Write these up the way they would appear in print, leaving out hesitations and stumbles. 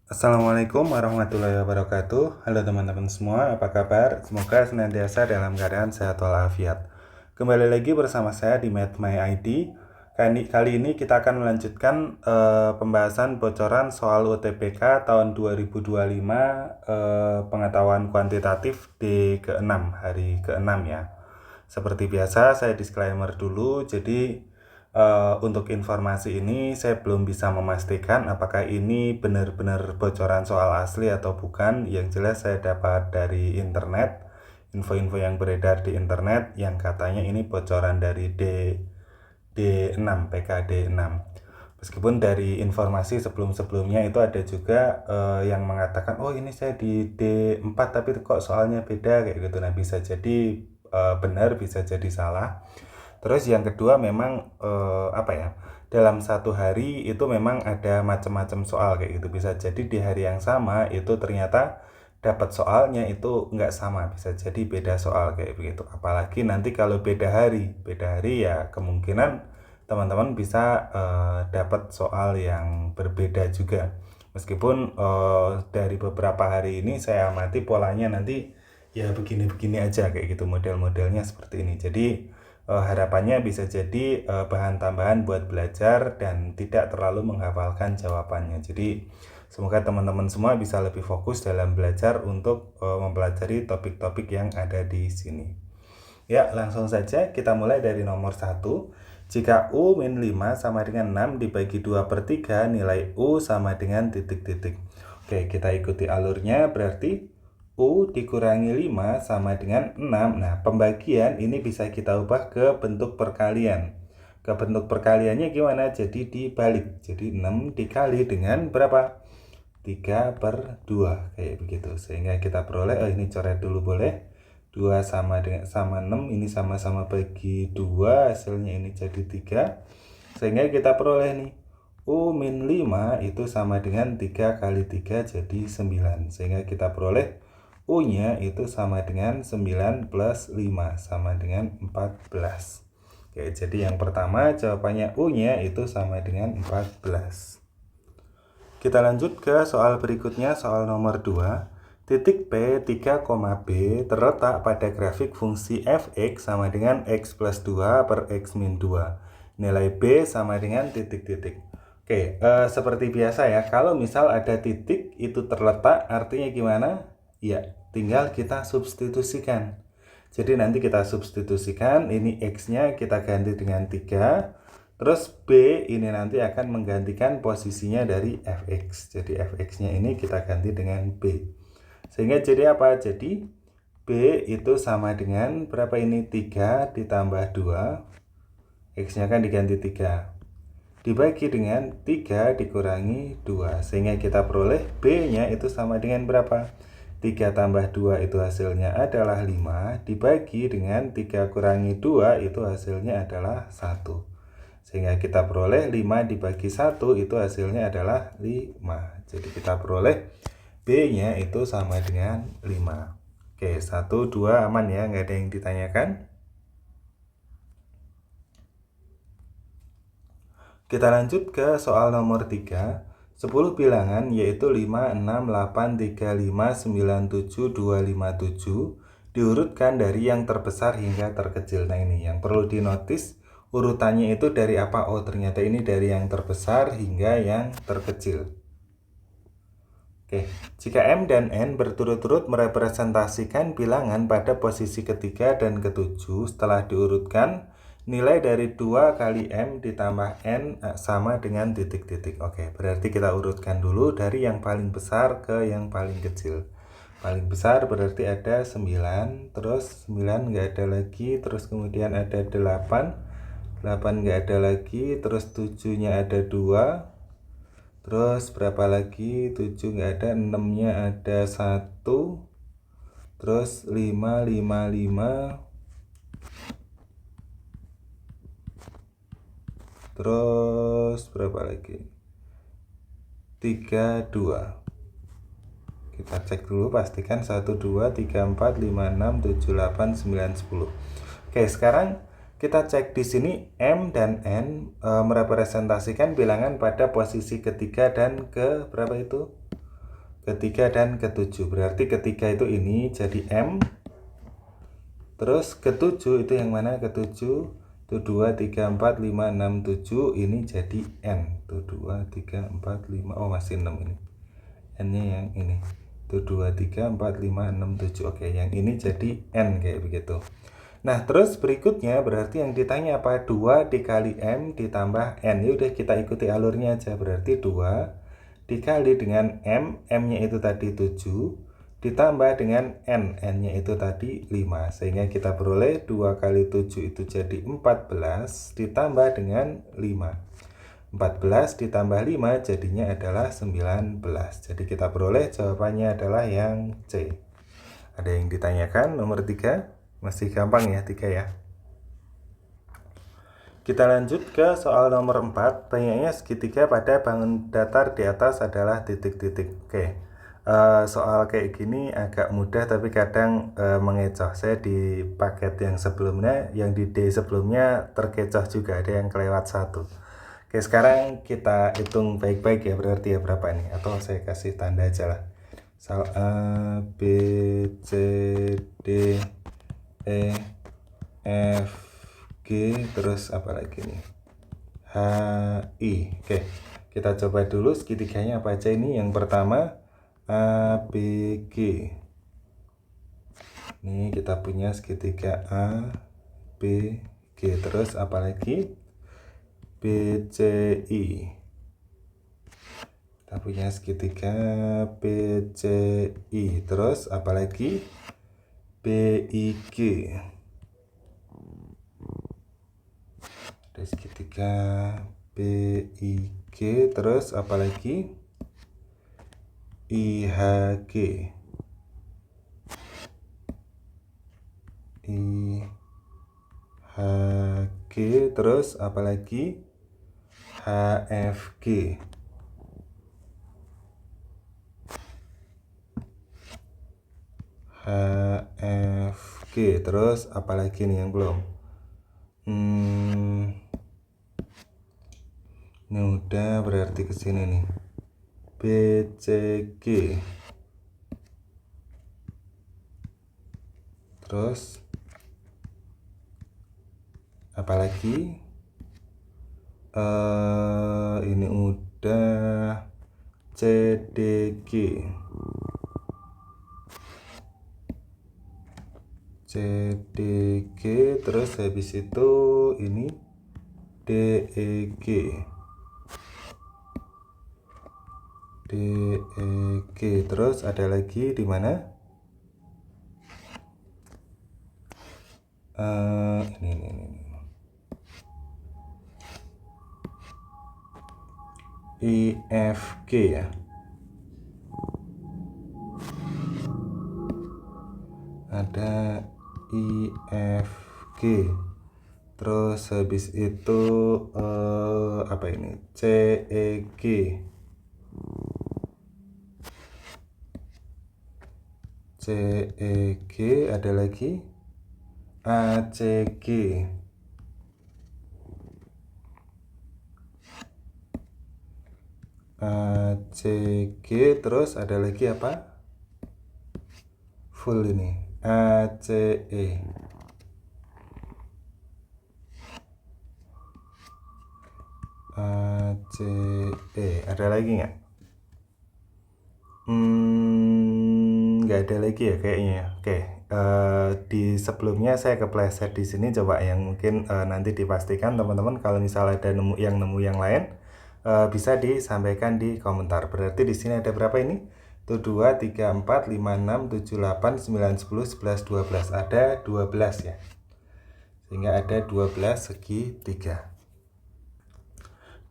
Assalamualaikum warahmatullahi wabarakatuh. Halo teman-teman semua, apa kabar? Semoga senantiasa dalam keadaan sehat walafiat. Kembali lagi bersama saya di Math My ID. Kali ini kita akan melanjutkan pembahasan bocoran soal UTBK tahun 2025 pengetahuan kuantitatif di ke-6, hari ke-6 ya. Seperti biasa, saya disclaimer dulu. Jadi untuk informasi ini saya belum bisa memastikan apakah ini benar-benar bocoran soal asli atau bukan. Yang jelas saya dapat dari internet, info-info yang beredar di internet yang katanya ini bocoran dari D6, PKD 6. Meskipun dari informasi sebelum-sebelumnya itu ada juga yang mengatakan, oh ini saya di D4 tapi kok soalnya beda kayak gitu. Nah bisa jadi benar, bisa jadi salah. Terus yang kedua memang dalam satu hari itu memang ada macam-macam soal kayak gitu. Bisa jadi di hari yang sama itu ternyata dapat soalnya itu nggak sama, bisa jadi beda soal kayak begitu. Apalagi nanti kalau beda hari ya kemungkinan teman-teman bisa dapat soal yang berbeda juga. Meskipun dari beberapa hari ini saya amati polanya nanti ya begini-begini aja kayak gitu, model-modelnya seperti ini. Jadi harapannya bisa jadi bahan tambahan buat belajar dan tidak terlalu menghafalkan jawabannya. Jadi semoga teman-teman semua bisa lebih fokus dalam belajar untuk mempelajari topik-topik yang ada di sini. Ya, langsung saja kita mulai dari nomor 1. Jika U min 5 sama dengan 6 dibagi 2/3, nilai U sama dengan titik-titik. Oke, kita ikuti alurnya, berarti U dikurangi 5 sama dengan 6. Nah, pembagian ini bisa kita ubah ke bentuk perkalian. Ke bentuk perkaliannya gimana? Jadi dibalik. Jadi 6 dikali dengan berapa? 3/2 kayak begitu. Sehingga kita peroleh, ini coret dulu boleh. 2 sama 6, ini sama-sama bagi 2, hasilnya ini jadi 3. Sehingga kita peroleh nih, U min 5 itu sama dengan 3 kali 3 jadi 9. Sehingga kita peroleh U-nya itu sama dengan 9 plus 5 sama dengan 14. Oke, jadi yang pertama jawabannya U-nya itu sama dengan 14. Kita lanjut ke soal berikutnya, soal nomor 2. Titik P 3, B terletak pada grafik fungsi fx sama dengan x plus 2 per x min 2. Nilai B sama dengan titik-titik. Oke, seperti biasa ya, kalau misal ada titik itu terletak, artinya gimana? Ya, tinggal kita substitusikan. Jadi nanti kita substitusikan, ini x-nya kita ganti dengan 3. Terus B ini nanti akan menggantikan posisinya dari fx. Jadi fx-nya ini kita ganti dengan B. Sehingga jadi apa? Jadi B itu sama dengan berapa ini? 3 ditambah 2. X-nya kan diganti 3. Dibagi dengan 3 dikurangi 2. Sehingga kita peroleh B-nya itu sama dengan berapa? 3 tambah 2 itu hasilnya adalah 5. Dibagi dengan 3 kurangi 2 itu hasilnya adalah 1. Sehingga kita peroleh 5 dibagi 1 itu hasilnya adalah 5. Jadi kita peroleh B-nya itu sama dengan 5. Oke, 1, 2 aman ya, nggak ada yang ditanyakan. Kita lanjut ke soal nomor 3. 10 bilangan yaitu 5, 6, 8, 3, 5, 9, 7, 2, 5, 7 diurutkan dari yang terbesar hingga terkecil. Nah ini yang perlu dinotis, urutannya itu dari apa? Oh ternyata ini dari yang terbesar hingga yang terkecil. Oke, jika M dan N berturut-turut merepresentasikan bilangan pada posisi ketiga dan ketujuh setelah diurutkan, nilai dari 2 kali M ditambah N sama dengan titik-titik. Oke, berarti kita urutkan dulu dari yang paling besar ke yang paling kecil. Paling besar berarti ada 9, terus 9 nggak ada lagi, terus kemudian ada 8, 8 nggak ada lagi, terus 7-nya ada 2, terus berapa lagi? 7 nggak ada, 6-nya ada 1, terus 5, 5, 5, terus berapa lagi? 3, 2. Kita cek dulu, pastikan 1, 2, 3, 4, 5, 6, 7, 8, 9, 10. Oke, sekarang kita cek di sini M dan N merepresentasikan bilangan pada posisi ketiga dan ke berapa itu? ketiga dan ketujuh. Berarti ketiga itu ini jadi M. Terus ketujuh itu yang mana? Ketujuh itu 2, 3, 4, 5, 6, 7. Ini jadi N. Itu 2, 3, 4, 5. Oh masih 6 ini. N-nya yang ini. Itu 2, 3, 4, 5, 6, 7. Oke, yang ini jadi N kayak begitu. Nah, terus berikutnya berarti yang ditanya apa? 2 dikali M ditambah N. Ya udah kita ikuti alurnya aja. Berarti 2 dikali dengan M, M-nya itu tadi 7, ditambah dengan N, N-nya itu tadi 5. Sehingga kita peroleh 2 kali 7 itu jadi 14, ditambah dengan 5. 14 ditambah 5 jadinya adalah 19. Jadi kita peroleh jawabannya adalah yang C. Ada yang ditanyakan nomor 3? Masih gampang ya 3 ya. Kita lanjut ke soal nomor 4. Banyaknya segitiga pada bangun datar di atas adalah titik-titik. Oke. Soal kayak gini agak mudah tapi kadang mengecoh. Saya di paket yang sebelumnya, yang di D sebelumnya terkecoh juga, ada yang kelewat 1. Oke, sekarang kita hitung baik-baik ya, berarti ya berapa nih? Atau saya kasih tanda aja lah. Soal A, B, C, D, E, F, G, terus apa lagi nih? H, I. Oke, kita coba dulu segitiganya apa aja ini. Yang pertama A, B, G. Ini kita punya segitiga A, B, G. Terus apa lagi? B, C, I. Kita punya segitiga B, C, I. Terus apa lagi? B, I, G. Ada segitiga B, I, G. Terus apa lagi? I, H, G. I, H, G. Terus apa lagi? H, F, G. H, F, G. Terus apa lagi nih yang belum? Ini udah, berarti kesini nih. B, C, G. Terus apalagi? Ini udah. C, D, G. C, D, G. Terus habis itu ini D, E, G. D, E, G. Terus ada lagi di mana? Ini. I, F, G ya. Ada I, F, G. Terus habis itu apa ini? C, E, G. C, E, G. Ada lagi A, C, G. A, C, G. Terus ada lagi apa? Full ini A, C, E. A, C, E. Ada lagi nggak? Nggak ada lagi ya kayaknya. Oke, di sebelumnya saya kepleset di sini. Coba yang mungkin nanti dipastikan teman-teman. Kalau misalnya ada nemu yang lain, bisa disampaikan di komentar. Berarti di sini ada berapa ini? Itu 2, 3, 4, 5, 6, 7, 8, 9, 10, 11, 12. Ada 12 ya. Sehingga ada 12 segitiga.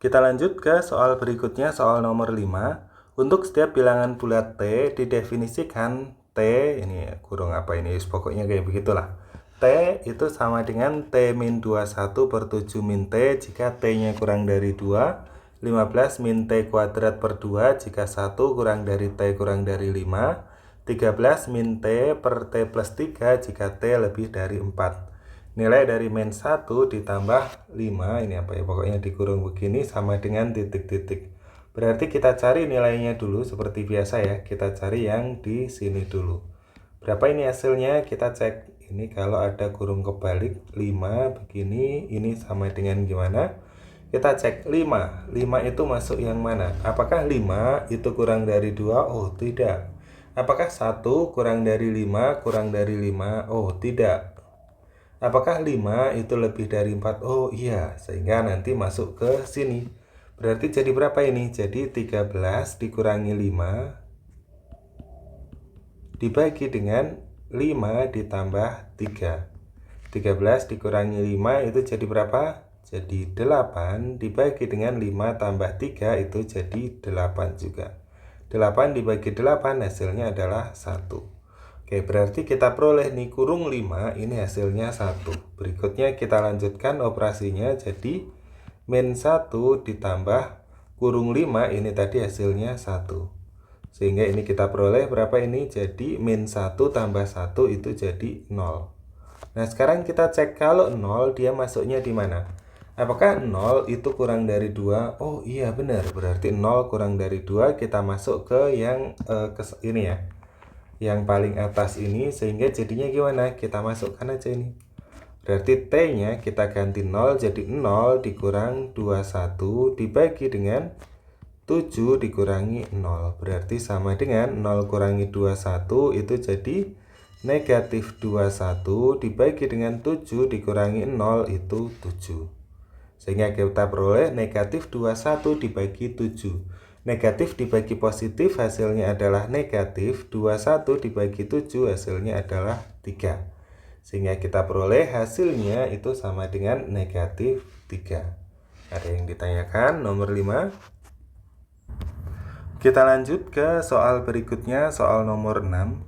Kita lanjut ke soal berikutnya, soal nomor 5. Untuk setiap bilangan bulat T didefinisikan T, ini kurung apa ini, pokoknya kayak begitulah. T itu sama dengan T min 21 per 7 min T jika T-nya kurang dari 2. 15 min T kuadrat per 2 jika 1 kurang dari T kurang dari 5. 13 min T per T plus 3 jika T lebih dari 4. Nilai dari min 1 ditambah 5, ini apa ya, pokoknya dikurung begini sama dengan titik-titik. Berarti kita cari nilainya dulu seperti biasa ya. Kita cari yang di sini dulu. Berapa ini hasilnya? Kita cek. Ini kalau ada kurung kebalik 5 begini, ini sama dengan gimana? Kita cek 5. 5 itu masuk yang mana? Apakah 5 itu kurang dari 2? Oh, tidak. Apakah 1 kurang dari 5 kurang dari 5? Oh, tidak. Apakah 5 itu lebih dari 4? Oh, iya. Sehingga nanti masuk ke sini. Berarti jadi berapa ini? Jadi 13 dikurangi 5 dibagi dengan 5 ditambah 3. 13 dikurangi 5 itu jadi berapa? Jadi 8 dibagi dengan 5 tambah 3 itu jadi 8 juga. 8 dibagi 8 hasilnya adalah 1. Oke, berarti kita peroleh nih kurung 5 ini hasilnya 1. Berikutnya kita lanjutkan operasinya jadi min 1 ditambah kurung 5 ini tadi hasilnya 1. Sehingga ini kita peroleh berapa ini? Jadi min 1 tambah 1 itu jadi 0. Nah, sekarang kita cek kalau 0 dia masuknya di mana? Apakah 0 itu kurang dari 2? Oh iya benar, berarti 0 kurang dari 2 kita masuk ke yang ini ya. Yang paling atas ini, sehingga jadinya gimana? Kita masukkan aja ini. Berarti T-nya kita ganti 0 jadi 0 dikurang 21 dibagi dengan 7 dikurangi 0. Berarti sama dengan 0 kurangi 21 itu jadi negatif 21 dibagi dengan 7 dikurangi 0 itu 7. Sehingga kita peroleh negatif 21 dibagi 7. Negatif dibagi positif hasilnya adalah negatif, 21 dibagi 7 hasilnya adalah 3. Sehingga kita peroleh hasilnya itu sama dengan negatif 3. Ada yang ditanyakan? Nomor 5. Kita lanjut ke soal berikutnya, soal nomor 6.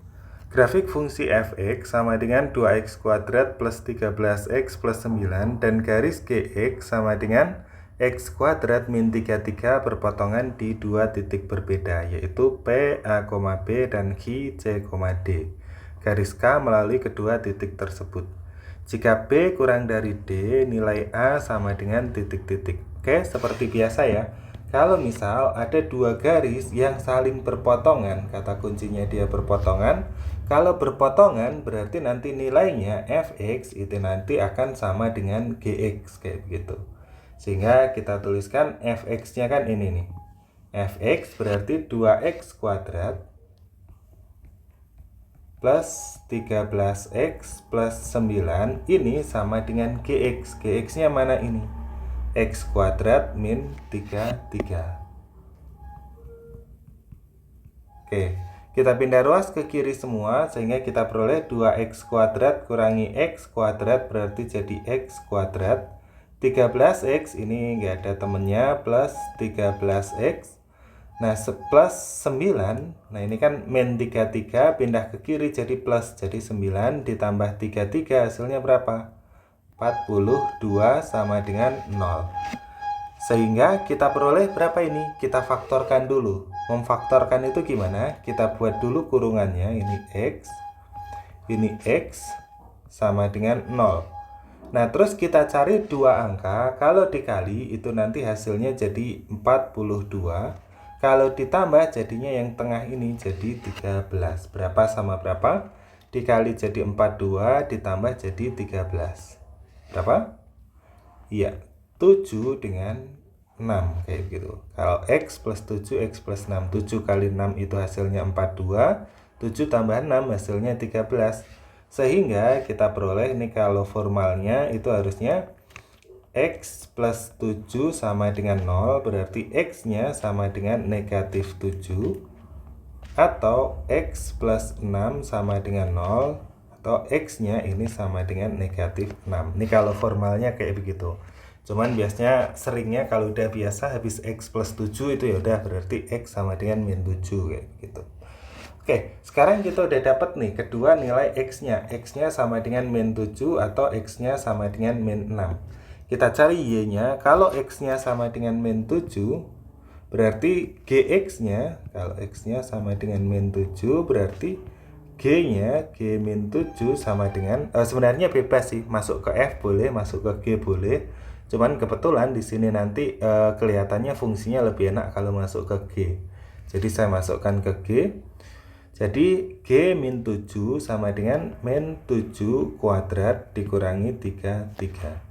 Grafik fungsi fx sama dengan 2x kuadrat plus 13x plus 9 dan garis gx sama dengan x kuadrat min 33 berpotongan di dua titik berbeda, yaitu P, A, B dan Q, C, D. Garis K melalui kedua titik tersebut. Jika B kurang dari D, nilai A sama dengan titik-titik. Oke, seperti biasa ya. Kalau misal ada dua garis yang saling berpotongan, kata kuncinya dia berpotongan. Kalau berpotongan berarti nanti nilainya fx itu nanti akan sama dengan gx, kayak begitu. Sehingga kita tuliskan fx-nya kan ini nih. Fx berarti 2x kuadrat plus 13x plus 9 ini sama dengan gx. Gx-nya mana ini? X kuadrat min 33. Oke, kita pindah ruas ke kiri semua sehingga kita peroleh 2x kuadrat kurangi x kuadrat berarti jadi x kuadrat. 13x ini nggak ada temennya plus 13x. Nah, plus 9, nah ini kan min 33 pindah ke kiri jadi plus, jadi 9 ditambah 33 hasilnya berapa? 42 sama dengan 0. Sehingga kita peroleh berapa ini? Kita faktorkan dulu. Memfaktorkan itu gimana? Kita buat dulu kurungannya, ini x sama dengan 0. Nah, terus kita cari dua angka, kalau dikali itu nanti hasilnya jadi 42. Kalau ditambah jadinya yang tengah ini jadi 13. Berapa sama berapa? Dikali jadi 42 ditambah jadi 13. Berapa? Iya, 7 dengan 6 kayak gitu. Kalau x plus 7, x plus 6. 7 kali 6 itu hasilnya 42. 7 tambah 6 hasilnya 13. Sehingga kita peroleh ini kalau formalnya itu harusnya x plus 7 sama dengan 0, berarti x-nya sama dengan negatif 7, atau x plus 6 sama dengan 0, atau x-nya ini sama dengan negatif 6. Ini kalau formalnya kayak begitu. Cuman biasanya seringnya kalau udah biasa habis x plus 7 itu ya udah berarti x sama dengan min 7 kayak gitu. Oke, sekarang kita udah dapat nih kedua nilai x-nya. X-nya sama dengan min 7 atau x-nya sama dengan min 6. Kita cari y-nya. Kalau x-nya sama dengan min 7, berarti gx-nya, kalau x-nya sama dengan min 7, berarti g-nya, g min 7 sama dengan, sebenarnya bebas sih, masuk ke f boleh, masuk ke g boleh. Cuman kebetulan di sini nanti kelihatannya fungsinya lebih enak kalau masuk ke G. Jadi saya masukkan ke G. Jadi G min 7 sama dengan min 7 kuadrat dikurangi 33.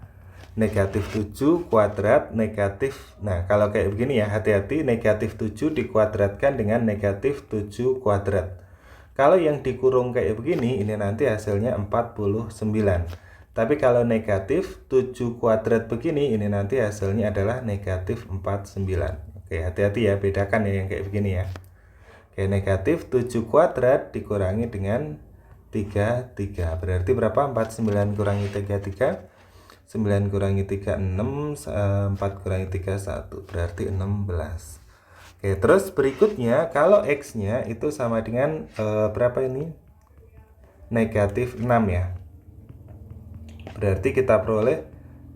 Negatif 7 kuadrat negatif. Nah, kalau kayak begini ya, hati-hati, negatif 7 dikuadratkan dengan negatif 7 kuadrat. Kalau yang dikurung kayak begini, ini nanti hasilnya 49. Tapi kalau negatif 7 kuadrat begini, ini nanti hasilnya adalah negatif 49. Oke, hati-hati ya, bedakan ya yang kayak begini ya. Oke, negatif 7 kuadrat dikurangi dengan 33. Berarti berapa? 49 kurangi 33. 9 kurangi 3, 6. 4 kurangi 3, 1. Berarti 16. Oke, terus berikutnya kalau X-nya itu sama dengan berapa ini? Negatif 6 ya. Berarti kita peroleh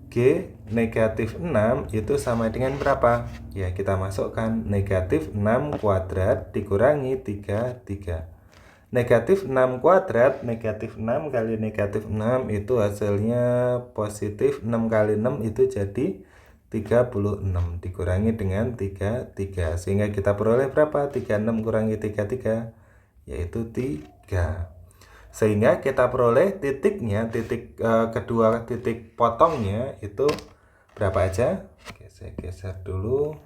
G negatif 6 itu sama dengan berapa? Ya, kita masukkan negatif 6 kuadrat dikurangi 33. Negatif 6 kuadrat, negatif 6 kali negatif 6 itu hasilnya positif. 6 kali 6 itu jadi 36 dikurangi dengan 33. Sehingga kita peroleh berapa? 36 kurangi 33 yaitu 3. Sehingga kita peroleh titiknya, kedua titik potongnya itu berapa aja? Oke, saya geser dulu.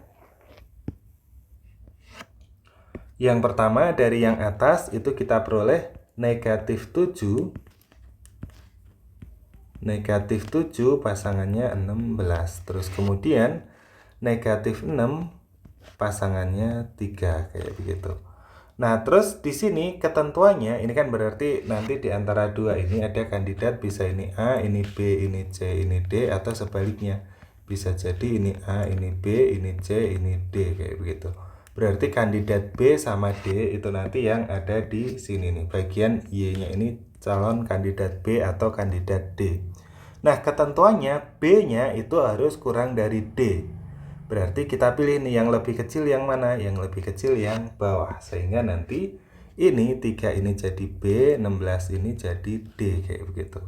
Yang pertama dari yang atas itu kita peroleh negatif 7. Negatif 7 pasangannya 16. Terus kemudian negatif 6 pasangannya 3 kayak begitu. Nah, terus di sini ketentuannya ini kan berarti nanti di antara dua ini ada kandidat, bisa ini A, ini B, ini C, ini D, atau sebaliknya. Bisa jadi ini A, ini B, ini C, ini D kayak begitu. Berarti kandidat B sama D itu nanti yang ada di sini nih. Bagian Y-nya ini calon kandidat B atau kandidat D. Nah, ketentuannya B-nya itu harus kurang dari D. Berarti kita pilih nih yang lebih kecil yang mana? Yang lebih kecil yang bawah. Sehingga nanti ini 3 ini jadi B, 16 ini jadi D kayak begitu.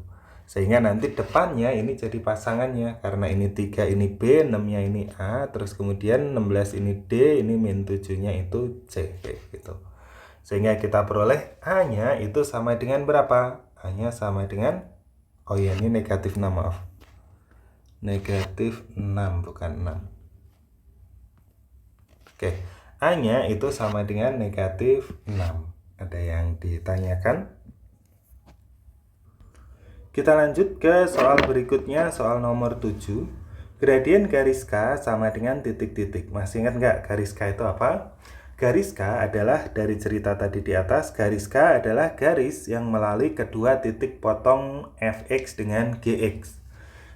Sehingga nanti depannya ini jadi pasangannya. Karena ini 3 ini B, 6-nya ini A, terus kemudian 16 ini D, ini min 7-nya itu C kayak gitu. Sehingga kita peroleh A-nya itu sama dengan berapa? A-nya sama dengan, oh ya ini negatif 6, maaf. Negatif 6 bukan 6. Oke, A-nya itu sama dengan negatif 6. Ada yang ditanyakan? Kita lanjut ke soal berikutnya, soal nomor 7. Gradien garis K sama dengan titik-titik. Masih ingat nggak garis K itu apa? Garis K adalah dari cerita tadi di atas, garis K adalah garis yang melalui kedua titik potong Fx dengan Gx.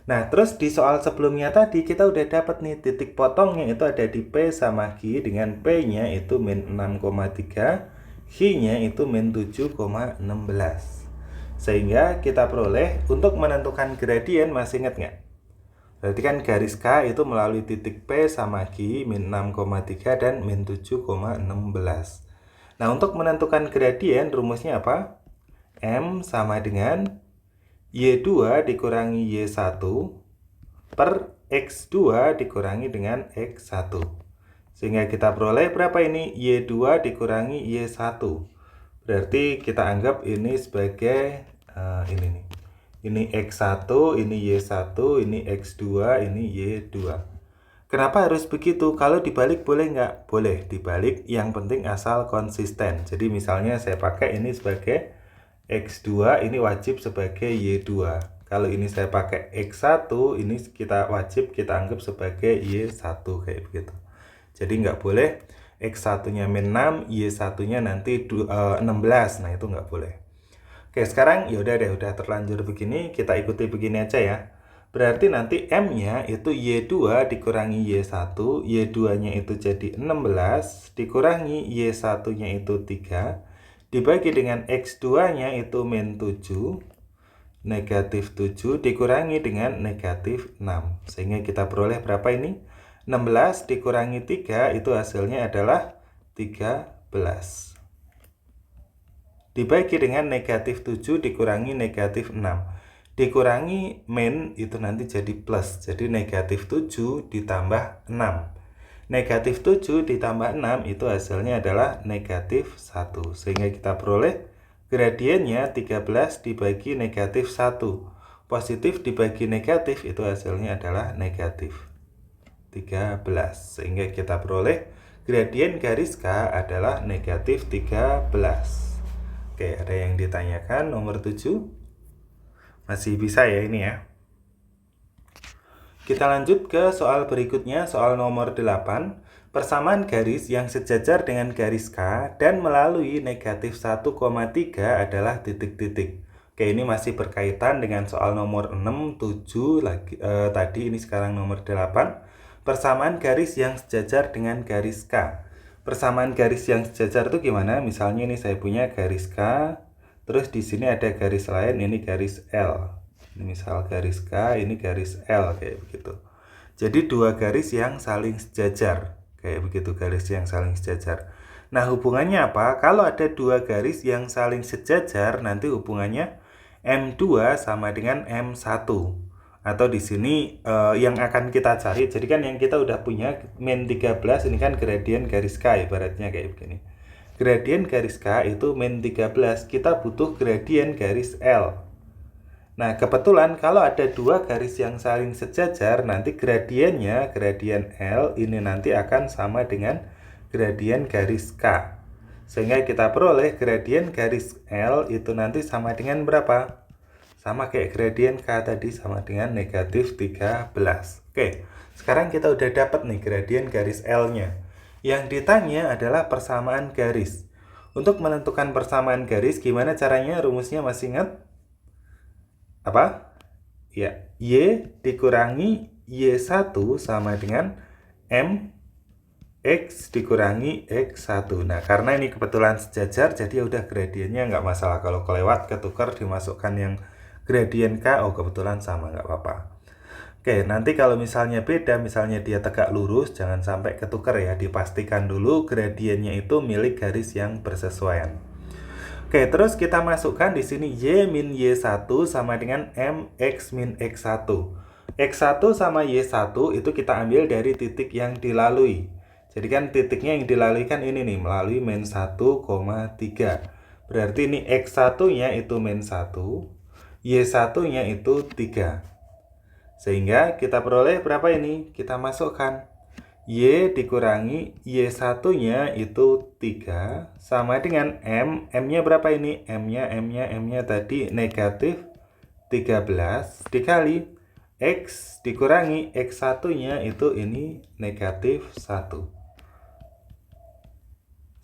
Nah, terus di soal sebelumnya tadi kita udah dapat nih titik potongnya itu ada di P sama Q dengan P-nya itu min 6,3, Q-nya itu min 7,16. Sehingga kita peroleh untuk menentukan gradien, masih ingat nggak? Berarti kan garis K itu melalui titik P sama Q min 6,3 dan min 7,16. Nah, untuk menentukan gradien rumusnya apa? M sama dengan Y2 dikurangi Y1 per X2 dikurangi dengan X1. Sehingga kita peroleh berapa ini? Y2 dikurangi Y1. Berarti kita anggap ini sebagai ini nih. Ini X1, ini Y1, ini X2, ini Y2. Kenapa harus begitu? Kalau dibalik boleh nggak? Boleh dibalik, yang penting asal konsisten. Jadi misalnya saya pakai ini sebagai X2, ini wajib sebagai Y2. Kalau ini saya pakai X1, ini kita wajib kita anggap sebagai Y1 kayak begitu. Jadi nggak boleh X1-nya min 6, Y1-nya nanti 16. Nah, itu nggak boleh. Oke, sekarang yaudah deh, udah terlanjur begini, kita ikuti begini aja ya. Berarti nanti M-nya itu Y2 dikurangi Y1, Y2-nya itu jadi 16, dikurangi Y1-nya itu 3, dibagi dengan X2-nya itu min 7, negatif 7, dikurangi dengan negatif 6. Sehingga kita peroleh berapa ini? 16 dikurangi 3 itu hasilnya adalah 13. Dibagi dengan negatif 7 dikurangi negatif 6. dikurangi min itu nanti jadi plus. Jadi negatif 7 ditambah 6. Negatif 7 ditambah 6 itu hasilnya adalah negatif 1. Sehingga kita peroleh gradiennya 13 dibagi negatif 1. Positif dibagi negatif itu hasilnya adalah negatif 13. Sehingga kita peroleh gradien garis K adalah negatif 13. Oke, ada yang ditanyakan nomor 7? Masih bisa ya ini ya. Kita lanjut ke soal berikutnya, soal nomor 8. Persamaan garis yang sejajar dengan garis K dan melalui negatif 1,3 adalah titik-titik. Oke, ini masih berkaitan dengan soal nomor 6, 7 lagi, tadi, ini sekarang nomor 8. Persamaan garis yang sejajar dengan garis K. Persamaan garis yang sejajar itu gimana? Misalnya ini saya punya garis K, terus di sini ada garis lain, ini garis L. Misal garis K, ini garis L, kayak begitu. Jadi dua garis yang saling sejajar, kayak begitu, garis yang saling sejajar. Nah, hubungannya apa? Kalau ada dua garis yang saling sejajar, nanti hubungannya M2 sama dengan M1. Atau di sini yang akan kita cari, jadi kan yang kita udah punya min 13, ini kan gradien garis K, ibaratnya kayak begini. Gradien garis K itu min 13, kita butuh gradien garis L. Nah, kebetulan kalau ada dua garis yang saling sejajar, nanti gradiennya, gradien L ini nanti akan sama dengan gradien garis K. Sehingga kita peroleh gradien garis L itu nanti sama dengan berapa? Sama kayak gradien K tadi, sama dengan negatif 13. Oke, sekarang kita udah dapat nih gradien garis L-nya. Yang ditanya adalah persamaan garis. Untuk menentukan persamaan garis, gimana caranya? Rumusnya masih ingat? Apa? Ya, Y dikurangi Y1 sama dengan MX dikurangi X1. Nah, karena ini kebetulan sejajar, jadi udah gradiennya nggak masalah. Kalau kelewat, ketukar, dimasukkan yang gradien K, oh kebetulan sama, nggak apa-apa. Oke, nanti kalau misalnya beda, misalnya dia tegak lurus, jangan sampai ketukar ya. Dipastikan dulu gradiennya itu milik garis yang bersesuaian. Oke, terus kita masukkan di sini Y min Y1 sama dengan MX min X1. X1 sama Y1 itu kita ambil dari titik yang dilalui. Jadi kan titiknya yang dilalui kan ini nih, melalui min 1,3. Berarti ini X1-nya itu min 1, Y1-nya itu 3. Sehingga kita peroleh berapa ini? Kita masukkan. Y dikurangi Y1-nya itu 3 sama dengan M. M-nya berapa ini? M-nya tadi negatif 13 dikali X dikurangi X1-nya itu ini negatif 1.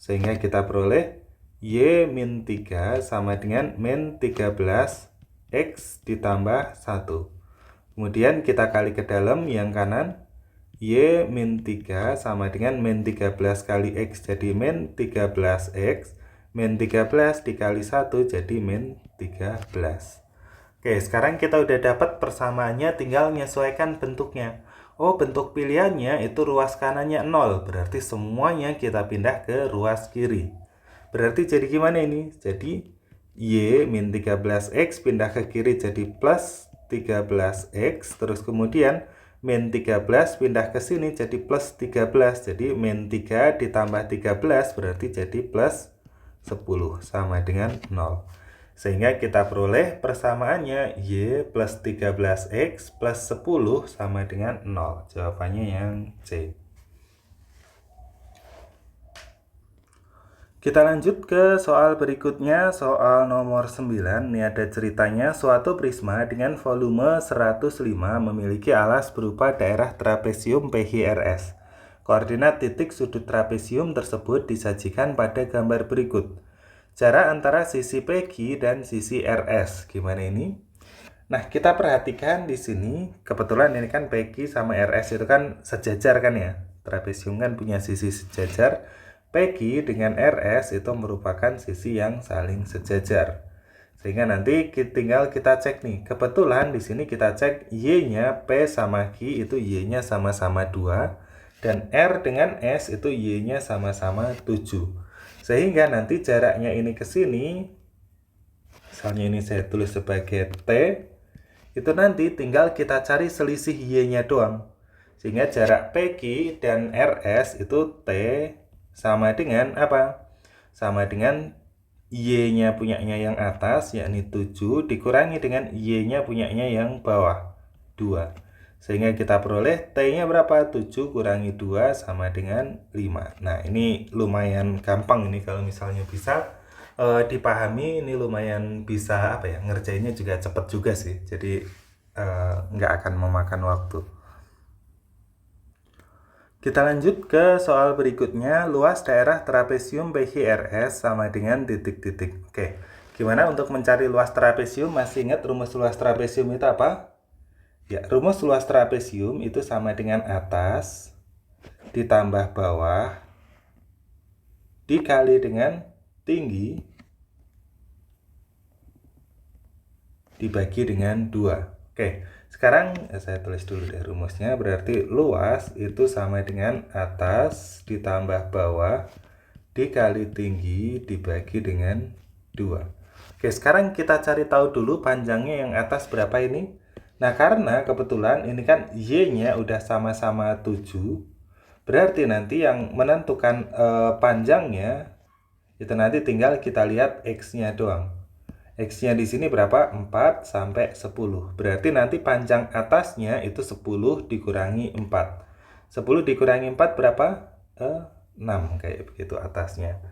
Sehingga kita peroleh Y min 3 sama dengan min 13 X ditambah 1. Kemudian kita kali ke dalam yang kanan. Y min 3 sama dengan min 13 kali X jadi min 13X. Min 13 dikali 1 jadi min 13. Oke, sekarang kita udah dapat persamaannya, tinggal menyesuaikan bentuknya. Oh, bentuk pilihannya itu ruas kanannya 0. Berarti semuanya kita pindah ke ruas kiri. Berarti jadi gimana ini? Jadi Y min 13X pindah ke kiri jadi plus 13X. Terus kemudian min 13 pindah ke sini jadi plus 13. Jadi min 3 ditambah 13 berarti jadi plus 10 sama dengan 0. Sehingga kita peroleh persamaannya Y plus 13X plus 10 sama dengan 0. Jawabannya yang C. Kita lanjut ke soal berikutnya, soal nomor 9. Ini ada ceritanya, suatu prisma dengan volume 105 memiliki alas berupa daerah trapesium PHRS. Koordinat titik sudut trapesium tersebut disajikan pada gambar berikut. Jarak antara sisi PQ dan sisi RS. Gimana ini? Nah, kita perhatikan di sini, kebetulan ini kan PQ sama RS itu kan sejajar kan ya. Trapesium kan punya sisi sejajar. PQ dengan RS itu merupakan sisi yang saling sejajar. Sehingga nanti tinggal kita cek nih. Kebetulan di sini kita cek Y-nya P sama Q itu Y-nya sama-sama 2 dan R dengan S itu Y-nya sama-sama 7. Sehingga nanti jaraknya ini ke sini, misalnya ini saya tulis sebagai T, itu nanti tinggal kita cari selisih Y-nya doang. Sehingga jarak PQ dan RS itu T sama dengan apa? Sama dengan Y-nya punyanya yang atas, yakni 7, dikurangi dengan Y-nya punyanya yang bawah, 2. Sehingga kita peroleh T-nya berapa? 7 kurangi 2 sama dengan 5. Nah, ini lumayan gampang ini kalau misalnya bisa dipahami, ini lumayan bisa apa ya, ngerjainnya juga cepet juga sih. Jadi nggak akan memakan waktu. Kita lanjut ke soal berikutnya. Luas daerah trapesium PQRS sama dengan titik-titik. Oke, gimana untuk mencari luas trapesium? Masih ingat rumus luas trapesium itu apa? Ya, rumus luas trapesium itu sama dengan atas ditambah bawah dikali dengan tinggi dibagi dengan 2. Oke, sekarang saya tulis dulu deh rumusnya. Berarti luas itu sama dengan atas ditambah bawah dikali tinggi dibagi dengan 2. Oke, sekarang kita cari tahu dulu panjangnya yang atas berapa ini. Nah, karena kebetulan ini kan Y-nya udah sama-sama 7, berarti nanti yang menentukan panjangnya itu nanti tinggal kita lihat X-nya doang. X-nya di sini berapa? 4 sampai 10. Berarti nanti panjang atasnya itu 10 dikurangi 4. 10 dikurangi 4 berapa? 6, kayak begitu atasnya.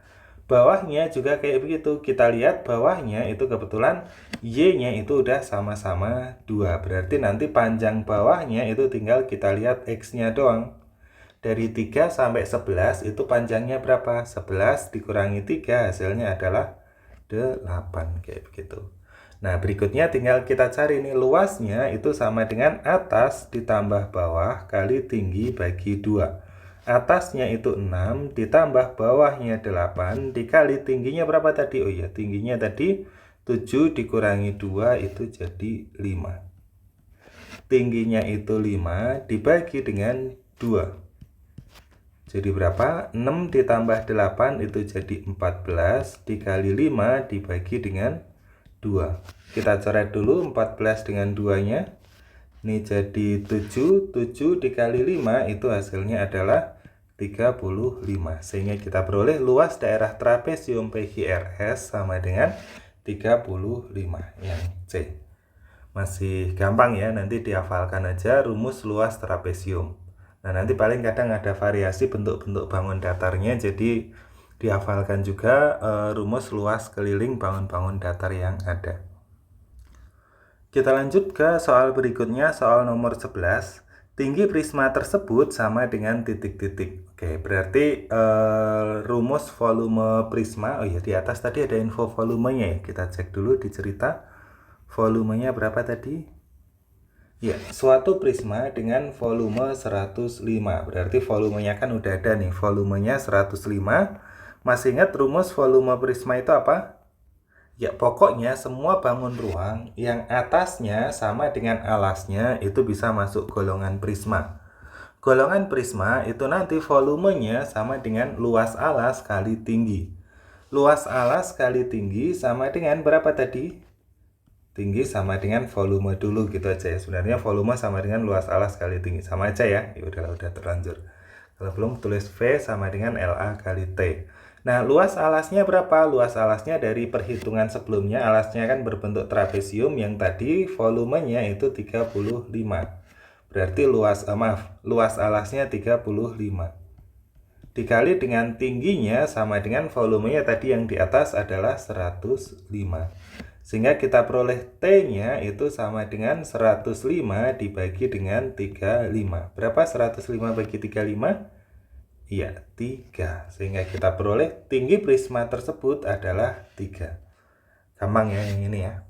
Bawahnya juga kayak begitu. Kita lihat bawahnya itu kebetulan Y-nya itu udah sama-sama 2. Berarti nanti panjang bawahnya itu tinggal kita lihat X-nya doang. Dari 3 sampai 11 itu panjangnya berapa? 11 dikurangi 3 hasilnya adalah 8, kayak begitu. Nah, berikutnya tinggal kita cari nih luasnya itu sama dengan atas ditambah bawah kali tinggi bagi 2. Atasnya itu 6 ditambah bawahnya 8 dikali tingginya berapa tadi? Oh iya, tingginya tadi 7 dikurangi 2 itu jadi 5. Tingginya itu 5 dibagi dengan 2. Jadi berapa? 6 ditambah 8 itu jadi 14 dikali 5 dibagi dengan 2. Kita coret dulu 14 dengan 2-nya. Ini jadi 7 dikali 5 itu hasilnya adalah 35. Sehingga kita peroleh luas daerah trapesium PQRS sama dengan 35 yang C. Masih gampang ya, nanti dihafalkan aja rumus luas trapesium. Nah, nanti paling kadang ada variasi bentuk-bentuk bangun datarnya, jadi dihafalkan juga rumus luas keliling bangun-bangun datar yang ada. Kita lanjut ke soal berikutnya, soal nomor 11. Tinggi prisma tersebut sama dengan titik-titik. Oke, berarti rumus volume prisma, oh ya di atas tadi ada info volumenya ya. Kita cek dulu di cerita. Volumenya berapa tadi? Ya, suatu prisma dengan volume 105. Berarti volumenya kan udah ada nih, volumenya 105. Masih ingat rumus volume prisma itu apa? Ya, pokoknya semua bangun ruang yang atasnya sama dengan alasnya itu bisa masuk golongan prisma. Golongan prisma itu nanti volumenya sama dengan luas alas kali tinggi. Luas alas kali tinggi sama dengan berapa tadi? Tinggi sama dengan volume dulu gitu aja ya. Sebenarnya volume sama dengan luas alas kali tinggi. Sama aja ya. Ya udah terlanjur. Kalau belum tulis V sama dengan LA kali T. Nah, luas alasnya berapa? Luas alasnya dari perhitungan sebelumnya, alasnya kan berbentuk trapesium yang tadi volumenya itu 35. Berarti luas alasnya 35. Dikali dengan tingginya sama dengan volumenya tadi yang di atas adalah 105. Sehingga kita peroleh T-nya itu sama dengan 105 dibagi dengan 35. Berapa 105 bagi 35? Iya, 3. Sehingga kita peroleh tinggi prisma tersebut adalah 3. Gampang ya yang ini ya.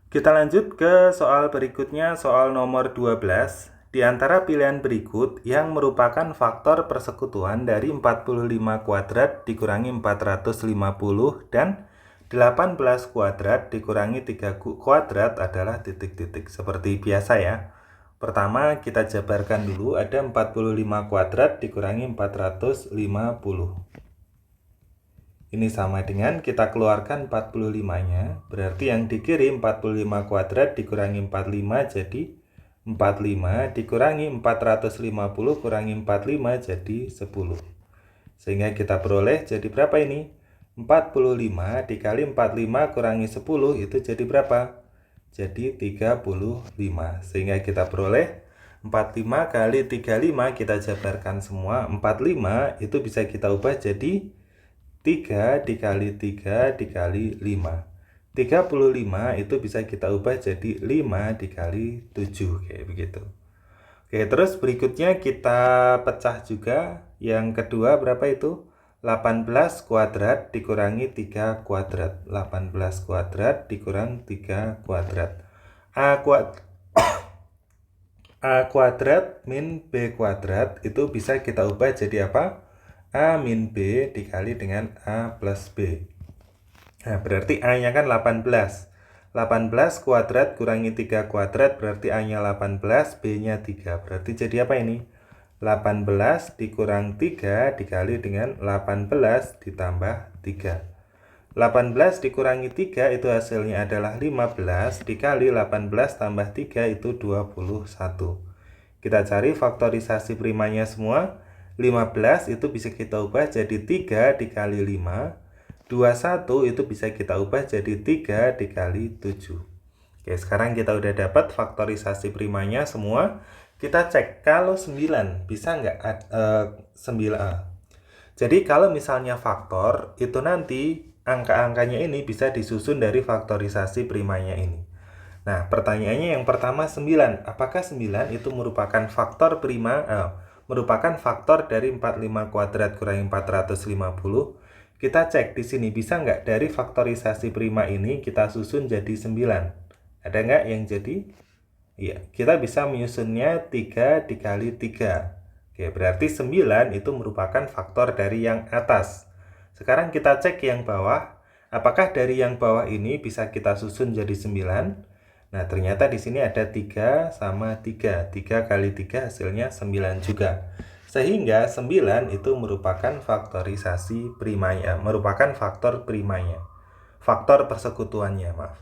Kita lanjut ke soal berikutnya, soal nomor 12. Di antara pilihan berikut yang merupakan faktor persekutuan dari 45 kuadrat dikurangi 450 dan 18 kuadrat dikurangi 3 kuadrat adalah titik-titik. Seperti biasa ya. Pertama kita jabarkan dulu, ada 45 kuadrat dikurangi 450. Ini sama dengan kita keluarkan 45-nya. Berarti yang dikirim 45 kuadrat dikurangi 45 jadi 45 dikurangi 450 kurangi 45 jadi 10. Sehingga kita peroleh jadi berapa ini? 45 dikali 45 kurangi 10 itu jadi berapa? Jadi 35. Sehingga kita peroleh 45 kali 35 kita jabarkan semua. 45 itu bisa kita ubah jadi 3 dikali 3 dikali 5. 35 itu bisa kita ubah jadi 5 dikali 7. Kayak begitu. Oke, terus berikutnya kita pecah juga. Yang kedua berapa itu? 18 kuadrat dikurangi 3 kuadrat. 18 kuadrat dikurang 3 kuadrat. A kuadrat min B kuadrat itu bisa kita ubah jadi apa? A min B dikali dengan A plus B. Nah, berarti A-nya kan 18. 18 kuadrat kurangi 3 kuadrat berarti A-nya 18, B-nya 3. Berarti jadi apa ini? 18 dikurang 3 dikali dengan 18 ditambah 3. 18 dikurangi 3 itu hasilnya adalah 15 dikali 18 tambah 3 itu 21. Kita cari faktorisasi primanya semua. 15 itu bisa kita ubah jadi 3 dikali 5. 21 itu bisa kita ubah jadi 3 dikali 7. Oke, sekarang kita udah dapat faktorisasi primanya semua. Kita cek kalau 9 bisa nggak 9. Jadi kalau misalnya faktor itu nanti angka-angkanya ini bisa disusun dari faktorisasi primanya ini. Nah, pertanyaannya yang pertama 9. Apakah 9 itu merupakan faktor prima? Merupakan faktor dari 45 kuadrat kurangi 450? Kita cek di sini bisa nggak dari faktorisasi prima ini kita susun jadi 9? Ada nggak yang jadi? Iya, kita bisa menyusunnya 3 dikali 3. Oke, berarti 9 itu merupakan faktor dari yang atas. Sekarang kita cek yang bawah. Apakah dari yang bawah ini bisa kita susun jadi 9? Nah, ternyata di sini ada 3 sama 3. 3 kali 3 hasilnya 9 juga. Sehingga 9 itu merupakan faktorisasi primanya, merupakan faktor primanya. Faktor persekutuannya, maaf.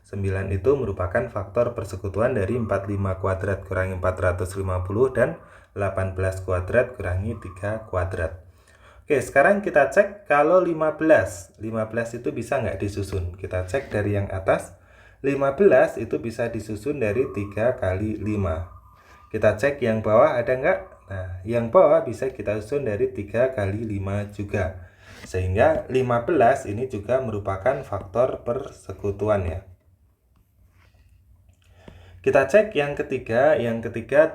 9 itu merupakan faktor persekutuan dari 45 kuadrat kurangi 450 dan 18 kuadrat kurangi 3 kuadrat. Oke, sekarang kita cek kalau 15. 15 itu bisa nggak disusun? Kita cek dari yang atas. 15 itu bisa disusun dari 3 kali 5. Kita cek yang bawah ada nggak? Nah, yang bawah bisa kita susun dari 3 kali 5 juga. Sehingga 15 ini juga merupakan faktor persekutuan ya. Kita cek yang ketiga 35.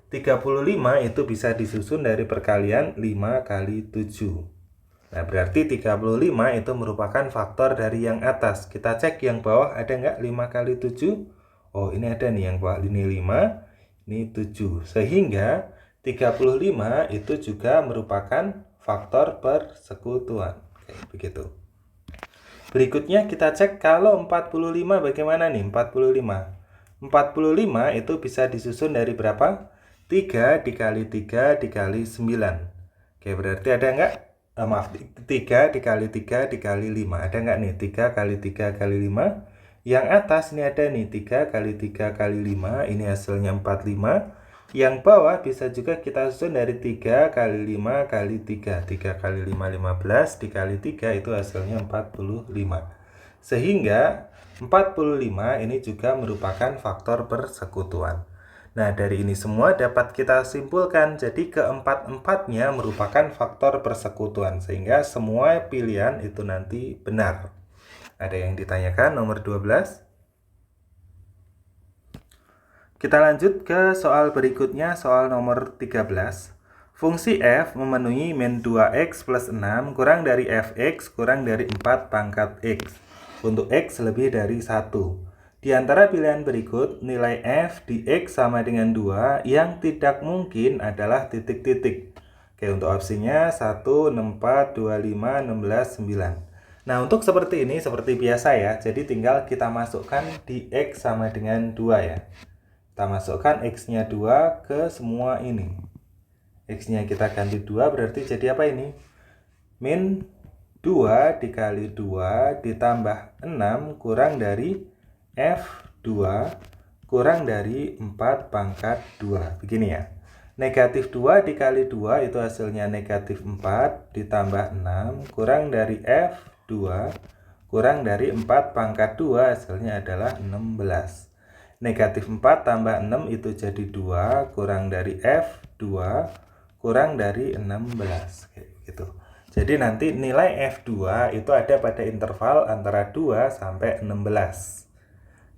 35 itu bisa disusun dari perkalian 5 kali 7. Nah, berarti 35 itu merupakan faktor dari yang atas. Kita cek yang bawah ada nggak 5 kali 7? Oh, ini ada nih yang bawah, ini 5, ini 7. Sehingga 35 itu juga merupakan faktor persekutuan. Oke, begitu. Berikutnya kita cek kalau 45 bagaimana nih 45. 45 itu bisa disusun dari berapa? 3 dikali 3 dikali 9. Oke, berarti ada nggak? Maaf, 3 dikali 3 dikali 5. Ada nggak nih 3 kali 3 kali 5? Yang atas ini ada nih 3 kali 3 kali 5. Ini hasilnya 45. Yang bawah bisa juga kita susun dari 3 kali 5 kali 3. 3 kali 5, 15. Dikali 3 itu hasilnya 45. Sehingga 45 ini juga merupakan faktor persekutuan. Nah, dari ini semua dapat kita simpulkan. Jadi keempat-empatnya merupakan faktor persekutuan. Sehingga semua pilihan itu nanti benar. Ada yang ditanyakan nomor 12? Kita lanjut ke soal berikutnya, soal nomor 13. Fungsi f memenuhi min 2x plus 6 kurang dari fx kurang dari 4 pangkat x untuk x lebih dari 1. Di antara pilihan berikut, nilai f di x sama dengan 2 yang tidak mungkin adalah titik-titik. Oke, untuk opsinya 1, 4, 25, 16, 9. Nah, untuk seperti ini, seperti biasa ya, jadi tinggal kita masukkan di x sama dengan 2 ya. Kita masukkan x-nya 2 ke semua ini. X-nya kita ganti 2 berarti jadi apa ini? min 2 dikali 2 ditambah 6 kurang dari F2 kurang dari 4 pangkat 2. Begini ya. Negatif 2 dikali 2 itu hasilnya negatif 4 ditambah 6 kurang dari F2 kurang dari 4 pangkat 2 hasilnya adalah 16. Negatif 4 tambah 6 itu jadi 2 kurang dari F2 kurang dari 16. Kayak gitu. Jadi nanti nilai F2 itu ada pada interval antara 2 sampai 16.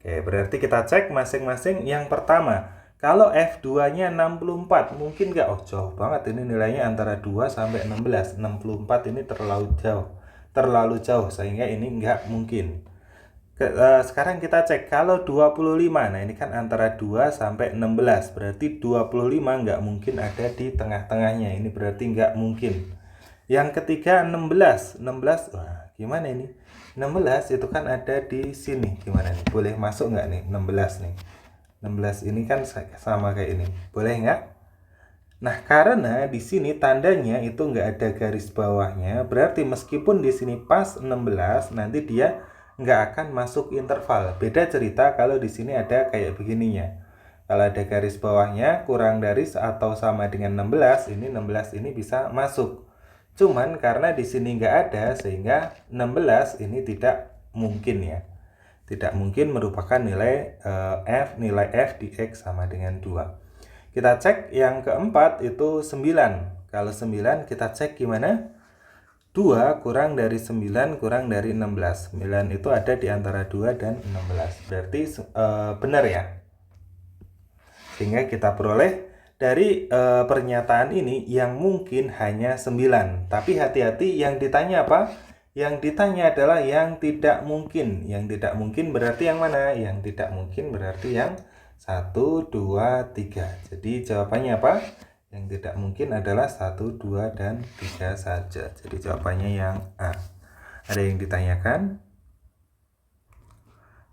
Oke, berarti kita cek masing-masing. Yang pertama, kalau F2-nya 64, mungkin nggak? Oh, jauh banget ini nilainya antara 2 sampai 16. 64 ini terlalu jauh. Terlalu jauh, sehingga ini nggak mungkin. Sekarang kita cek, kalau 25, nah ini kan antara 2 sampai 16. Berarti 25 nggak mungkin ada di tengah-tengahnya. Ini berarti nggak mungkin. Yang ketiga 16. Wah, gimana ini? 16 itu kan ada di sini. Gimana nih? Boleh masuk nggak nih 16 nih? 16 ini kan sama kayak ini. Boleh nggak? Nah, karena di sini tandanya itu nggak ada garis bawahnya, berarti meskipun di sini pas 16, nanti dia nggak akan masuk interval. Beda cerita kalau di sini ada kayak begininya. Kalau ada garis bawahnya kurang dari atau sama dengan 16, ini 16 ini bisa masuk. Cuman karena di sini nggak ada, sehingga 16 ini tidak mungkin ya. Tidak mungkin merupakan nilai nilai F di X sama dengan 2. Kita cek yang keempat itu 9. Kalau 9 kita cek gimana? 2 kurang dari 9 kurang dari 16. 9 itu ada di antara 2 dan 16. Berarti benar ya. Sehingga kita peroleh dari pernyataan ini yang mungkin hanya 9. Tapi hati-hati, yang ditanya apa? Yang ditanya adalah yang tidak mungkin. Yang tidak mungkin berarti yang mana? Yang tidak mungkin berarti yang 1, 2, 3. Jadi jawabannya apa? Yang tidak mungkin adalah 1, 2, dan 3 saja. Jadi jawabannya yang A. Ada yang ditanyakan?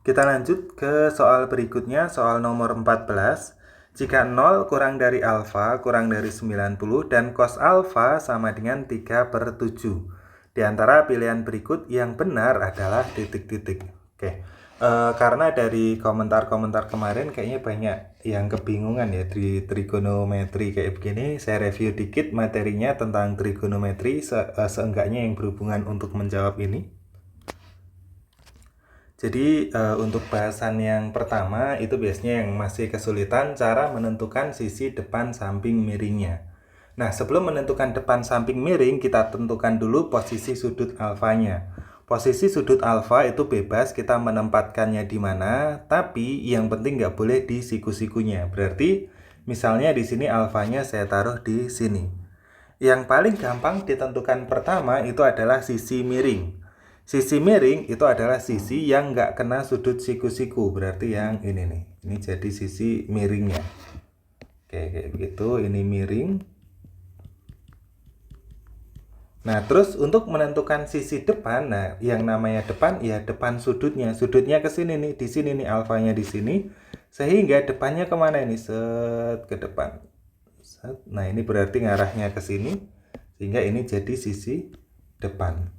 Kita lanjut ke soal berikutnya, soal nomor 14. Jika 0 kurang dari alfa kurang dari 90 dan cos alfa sama dengan 3/7. Di antara pilihan berikut yang benar adalah titik-titik. Oke. Karena dari komentar-komentar kemarin kayaknya banyak yang kebingungan ya di trigonometri kayak begini. Saya review dikit materinya tentang trigonometri, seenggaknya yang berhubungan untuk menjawab ini. Jadi untuk bahasan yang pertama itu biasanya yang masih kesulitan cara menentukan sisi depan samping miringnya. Nah, sebelum menentukan depan samping miring, kita tentukan dulu posisi sudut alfanya. Posisi sudut alfa itu bebas kita menempatkannya di mana, tapi yang penting nggak boleh di siku-sikunya. Berarti misalnya di sini alfanya saya taruh di sini. Yang paling gampang ditentukan pertama itu adalah sisi miring. Sisi miring itu adalah sisi yang nggak kena sudut siku-siku. Berarti yang ini nih. Ini jadi sisi miringnya. Oke, kayak begitu. Ini miring. Nah, terus untuk menentukan sisi depan, nah yang namanya depan ya depan sudutnya. Sudutnya ke sini nih. Di sini nih alfanya di sini. Sehingga depannya kemana ini? Set ke depan. Set. Nah, ini berarti ngarahnya ke sini. Sehingga ini jadi sisi depan.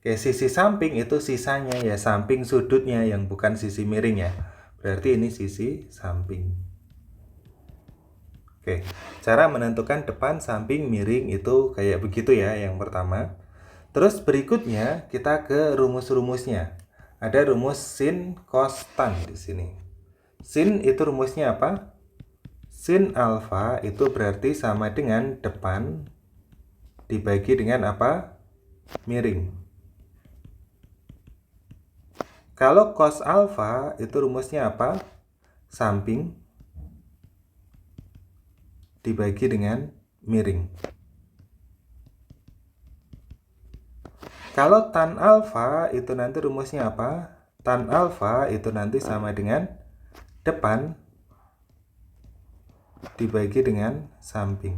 Oke, sisi samping itu sisanya ya, samping sudutnya yang bukan sisi miring ya. Berarti ini sisi samping. Oke, cara menentukan depan, samping, miring itu kayak begitu ya yang pertama. Terus berikutnya kita ke rumus-rumusnya. Ada rumus sin, cos, tan di sini. Sin itu rumusnya apa? Sin alfa itu berarti sama dengan depan dibagi dengan apa? Miring. Kalau cos alfa itu rumusnya apa? Samping dibagi dengan miring. Kalau tan alfa itu nanti rumusnya apa? Tan alfa itu nanti sama dengan depan dibagi dengan samping.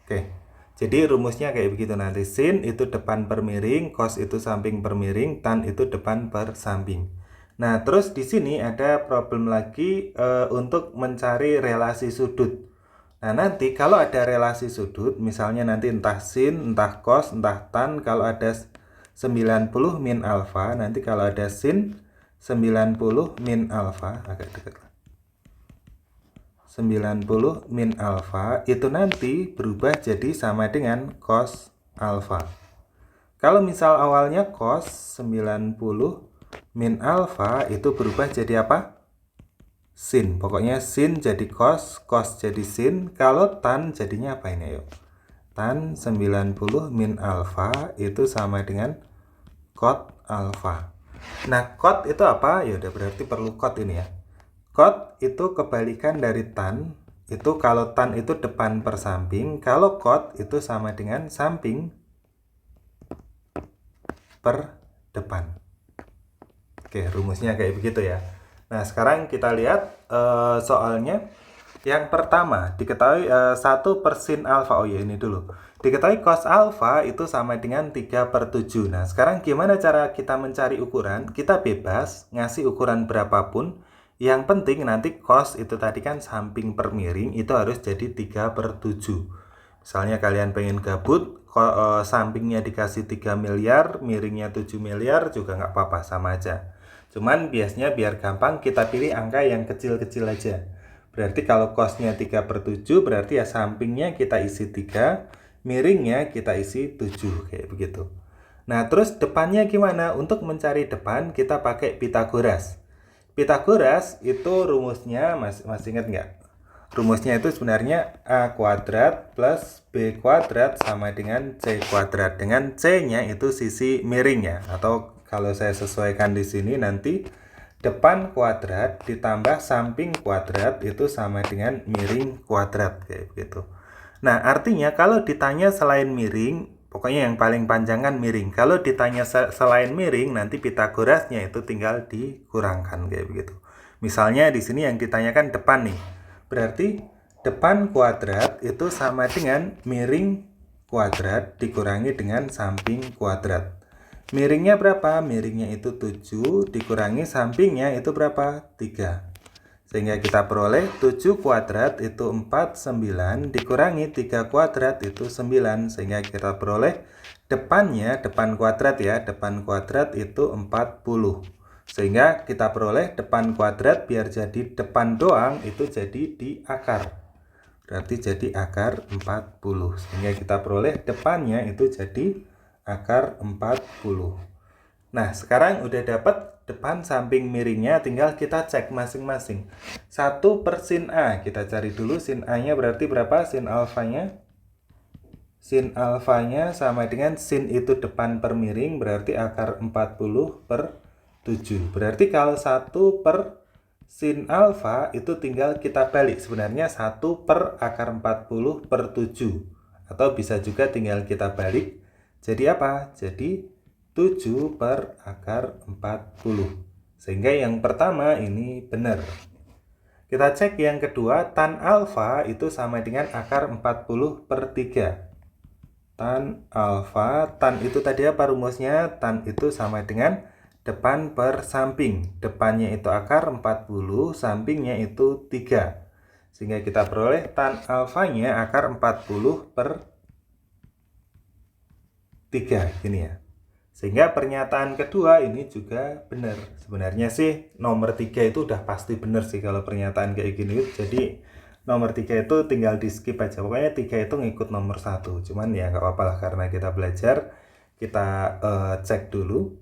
Oke. Jadi rumusnya kayak begitu nanti. Sin itu depan per miring, cos itu samping per miring, tan itu depan per samping. Nah, terus di sini ada problem lagi untuk mencari relasi sudut. Nah, nanti kalau ada relasi sudut, misalnya nanti entah sin, entah cos, entah tan, kalau ada 90 min alfa, nanti kalau ada sin 90 min alfa, agak dekat lah. 90 min alfa itu nanti berubah jadi sama dengan cos alfa. Kalau misal awalnya cos 90 min alfa itu berubah jadi apa? Sin. Pokoknya sin jadi cos, cos jadi sin. Kalau tan jadinya apa ini? Yuk. Tan 90 min alfa itu sama dengan cot alfa. Nah, cot itu apa? Ya udah berarti perlu cot ini ya. Cot itu kebalikan dari tan. Itu kalau tan itu depan per samping, kalau cot itu sama dengan samping per depan. Oke, rumusnya kayak begitu ya. Nah, sekarang kita lihat soalnya. Yang pertama, diketahui 1 per sin alfa. Oh ya, ini dulu. Diketahui cos alfa itu sama dengan 3/7. Nah, sekarang gimana cara kita mencari ukuran? Kita bebas ngasih ukuran berapapun. Yang penting nanti cos itu tadi kan samping per miring itu harus jadi 3/7. Misalnya kalian pengen gabut, sampingnya dikasih 3 miliar, miringnya 7 miliar juga nggak apa-apa, sama aja. Cuman biasanya biar gampang kita pilih angka yang kecil-kecil aja. Berarti kalau cosnya 3/7 berarti ya sampingnya kita isi 3, miringnya kita isi 7, kayak begitu. Nah, terus depannya gimana? Untuk mencari depan kita pakai Pitagoras. Pitagoras itu rumusnya, masih ingat nggak? Rumusnya itu sebenarnya A kuadrat plus B kuadrat sama dengan C kuadrat. Dengan C-nya itu sisi miringnya, atau kalau saya sesuaikan di sini nanti depan kuadrat ditambah samping kuadrat itu sama dengan miring kuadrat, kayak begitu. Nah, artinya kalau ditanya selain miring, pokoknya yang paling panjang kan miring. Kalau ditanya selain miring, nanti Pitagorasnya itu tinggal dikurangkan, kayak begitu. Misalnya di sini yang ditanyakan depan nih. Berarti depan kuadrat itu sama dengan miring kuadrat dikurangi dengan samping kuadrat. Miringnya berapa? Miringnya itu 7 dikurangi sampingnya itu berapa? 3. Sehingga kita peroleh 7 kuadrat itu 49 dikurangi 3 kuadrat itu 9. Sehingga kita peroleh depannya, depan kuadrat ya, depan kuadrat itu 40. Sehingga kita peroleh depan kuadrat biar jadi depan doang itu jadi di akar. Berarti jadi akar 40. Sehingga kita peroleh depannya itu jadi akar 40. Nah, sekarang udah dapat depan samping miringnya, tinggal kita cek masing-masing. 1 per sin A, kita cari dulu sin A-nya berarti berapa? Sin alfanya? Sin alfanya sama dengan sin itu depan per miring, berarti akar 40 per 7. Berarti kalau 1 per sin alfa itu tinggal kita balik. Sebenarnya 1 per akar 40 per 7. Atau bisa juga tinggal kita balik. Jadi apa? Jadi 7 per akar 40. Sehingga yang pertama ini benar. Kita cek yang kedua, tan alfa itu sama dengan akar 40 per 3. Tan alfa, tan itu tadi apa rumusnya? Tan itu sama dengan depan per samping. Depannya itu akar 40, sampingnya itu 3. Sehingga kita peroleh tan alfanya akar 40 per 3, gini ya. Sehingga pernyataan kedua ini juga benar. Sebenarnya sih nomor 3 itu udah pasti benar sih kalau pernyataan kayak gini. Jadi nomor 3 itu tinggal di skip aja. Pokoknya 3 itu ngikut nomor 1. Cuman ya nggak apa-apa lah karena kita belajar. Kita cek dulu.